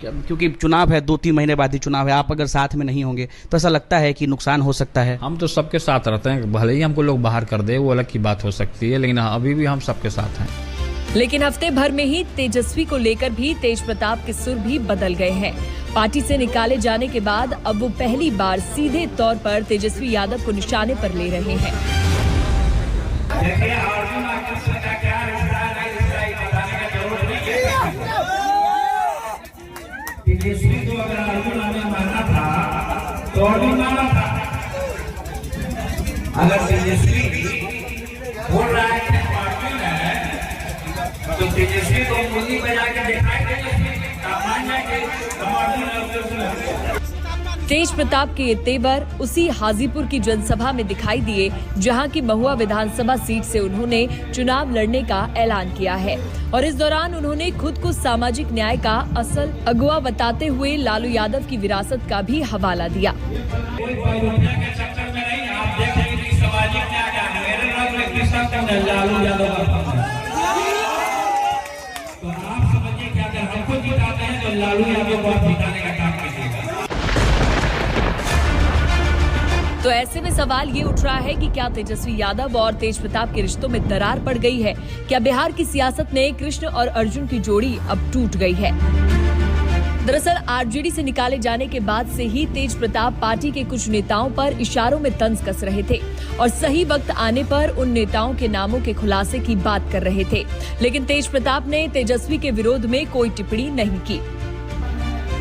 क्योंकि चुनाव है, 2-3 महीने बाद ही चुनाव है, आप अगर साथ में नहीं होंगे तो ऐसा लगता है कि नुकसान हो सकता है। हम तो सबके साथ रहते हैं, भले ही हमको लोग बाहर कर दे वो अलग की बात हो सकती है, लेकिन अभी भी हम सबके साथ हैं। लेकिन हफ्ते भर में ही तेजस्वी को लेकर भी तेज प्रताप के सुर भी बदल गए हैं। पार्टी से निकाले जाने के बाद अब वो पहली बार सीधे तौर पर तेजस्वी यादव को निशाने पर ले रहे हैं। तेजस्वी को अगर अर्जुन हमें माना था तो और भी माना था। अगर तेजस्वी बोल रहा है कि पार्टी में, तो तेजस्वी को मुंडी बजा के दिखाई तेज प्रताप के ये तेवर उसी हाजीपुर की जनसभा में दिखाई दिए, जहां की महुआ विधानसभा सीट से उन्होंने चुनाव लड़ने का ऐलान किया है। और इस दौरान उन्होंने खुद को सामाजिक न्याय का असल अगुवा बताते हुए लालू यादव की विरासत का भी हवाला दिया। तो ऐसे में सवाल ये उठ रहा है कि क्या तेजस्वी यादव और तेज प्रताप के रिश्तों में दरार पड़ गई है? क्या बिहार की सियासत में कृष्ण और अर्जुन की जोड़ी अब टूट गई है? दरअसल आरजेडी से निकाले जाने के बाद से ही तेज प्रताप पार्टी के कुछ नेताओं पर इशारों में तंज कस रहे थे और सही वक्त आने पर उन नेताओं के नामों के खुलासे की बात कर रहे थे। लेकिन तेज प्रताप ने तेजस्वी के विरोध में कोई टिप्पणी नहीं की।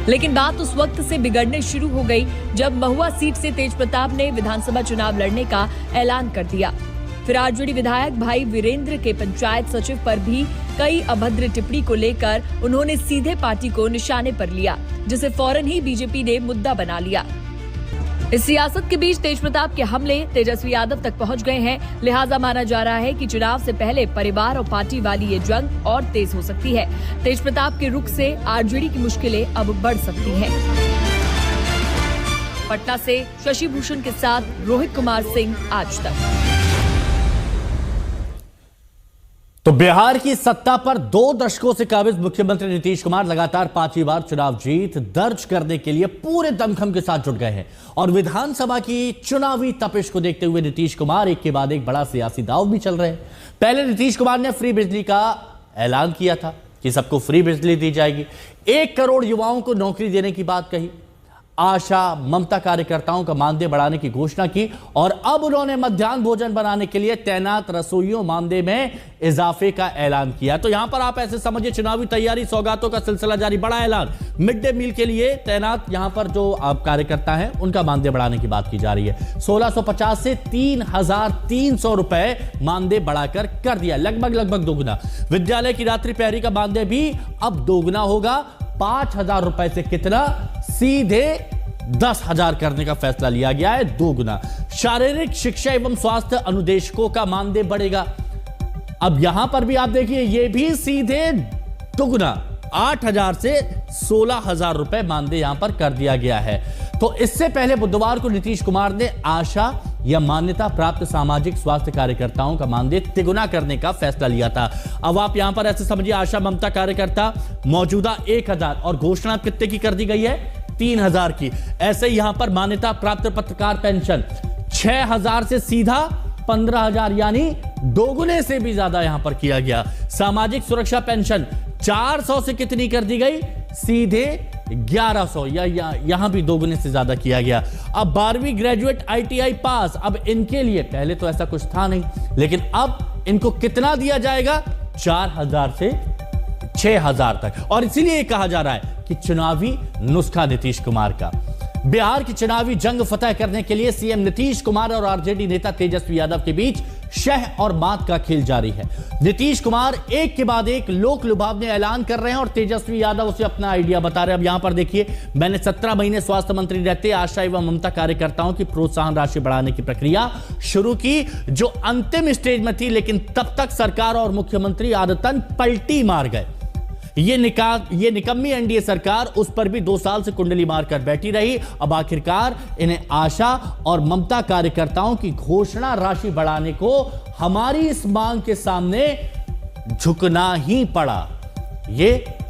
लेकिन बात उस वक्त से बिगड़ने शुरू हो गई जब महुआ सीट से तेज प्रताप ने विधानसभा चुनाव लड़ने का ऐलान कर दिया। फिर आरजेडी विधायक भाई वीरेंद्र के पंचायत सचिव पर भी कई अभद्र टिप्पणी को लेकर उन्होंने सीधे पार्टी को निशाने पर लिया, जिसे फौरन ही बीजेपी ने मुद्दा बना लिया। इस सियासत के बीच तेज प्रताप के हमले तेजस्वी यादव तक पहुंच गए हैं। लिहाजा माना जा रहा है कि चुनाव से पहले परिवार और पार्टी वाली ये जंग और तेज हो सकती है। तेज प्रताप के रुख से आरजेडी की मुश्किलें अब बढ़ सकती हैं। पटना से शशि भूषण के साथ रोहित कुमार सिंह, आज तक। तो बिहार की सत्ता पर 2 दशकों से काबिज मुख्यमंत्री नीतीश कुमार लगातार 5वीं बार चुनाव जीत दर्ज करने के लिए पूरे दमखम के साथ जुट गए हैं। और विधानसभा की चुनावी तपिश को देखते हुए नीतीश कुमार एक के बाद एक बड़ा सियासी दांव भी चल रहे हैं। पहले नीतीश कुमार ने फ्री बिजली का ऐलान किया था कि सबको फ्री बिजली दी जाएगी, 1 करोड़ युवाओं को नौकरी देने की बात कही, आशा ममता कार्यकर्ताओं का मानदेय बढ़ाने की घोषणा की और अब उन्होंने मध्याह्न भोजन बनाने के लिए तैनात रसोइयों मानदेय में इजाफे का ऐलान किया। तो यहां पर आप ऐसे समझिए चुनावी तैयारी, सौगातों का सिलसिला जारी। बड़ा ऐलान, मिड डे मील के लिए तैनात यहां पर जो कार्यकर्ता हैं उनका मानदेय बढ़ाने की बात की जा रही है। 1650 से 3300 रुपए मानदेय बढ़ाकर कर दिया, लगभग दोगुना। विद्यालय की रात्रि प्रहरी का मानदेय भी अब दोगुना होगा, 5000 रुपए से कितना, सीधे 10,000 करने का फैसला लिया गया है, दोगुना। शारीरिक शिक्षा एवं स्वास्थ्य अनुदेशकों का मानदेय बढ़ेगा। अब यहां पर भी आप देखिए, ये भी सीधे दोगुना, 8,000 से 16,000 रुपए मानदेय यहां पर कर दिया गया है। तो इससे पहले बुधवार को नीतीश कुमार ने आशा या मान्यता प्राप्त सामाजिक स्वास्थ्य कार्यकर्ताओं का मानदेय तिगुना करने का फैसला लिया था। अब आप यहां पर ऐसे समझिए, आशा ममता कार्यकर्ता मौजूदा 1,000 और घोषणा कितने की कर दी गई है, 3,000 की। ऐसे यहां पर मान्यता प्राप्त पत्रकार पेंशन 6,000 से सीधा 15,000 यानी दोगुने से भी ज्यादा यहां पर किया गया। सामाजिक सुरक्षा पेंशन 400 से कितनी कर दी गई, सीधे 1100, या यहां भी दोगुने से ज्यादा किया गया। अब 12वीं ग्रेजुएट ITI पास, अब इनके लिए पहले तो ऐसा कुछ था नहीं, लेकिन अब इनको कितना दिया जाएगा, 4,000 से 6,000 तक। और इसीलिए कहा जा रहा है कि चुनावी नुस्खा नीतीश कुमार का। बिहार की चुनावी जंग फतह करने के लिए सीएम नीतीश कुमार और आरजेडी नेता तेजस्वी यादव के बीच शह और मात का खेल जारी है। नीतीश कुमार एक के बाद एक लोक लुभावने ऐलान कर रहे हैं और तेजस्वी यादव उसे अपना आइडिया बता रहे हैं। अब यहां पर देखिए, मैंने 17 महीने स्वास्थ्य मंत्री रहते आशा एवं ममता कार्यकर्ताओं की प्रोत्साहन राशि बढ़ाने की प्रक्रिया शुरू की, जो अंतिम स्टेज में थी, लेकिन तब तक सरकार और मुख्यमंत्री आदतन पलटी मार गए। ये निकम्मी एनडीए सरकार उस पर भी 2 साल से कुंडली मारकर बैठी रही। अब आखिरकार इन्हें आशा और ममता कार्यकर्ताओं की घोषणा राशि बढ़ाने को हमारी इस मांग के सामने झुकना ही पड़ा। ये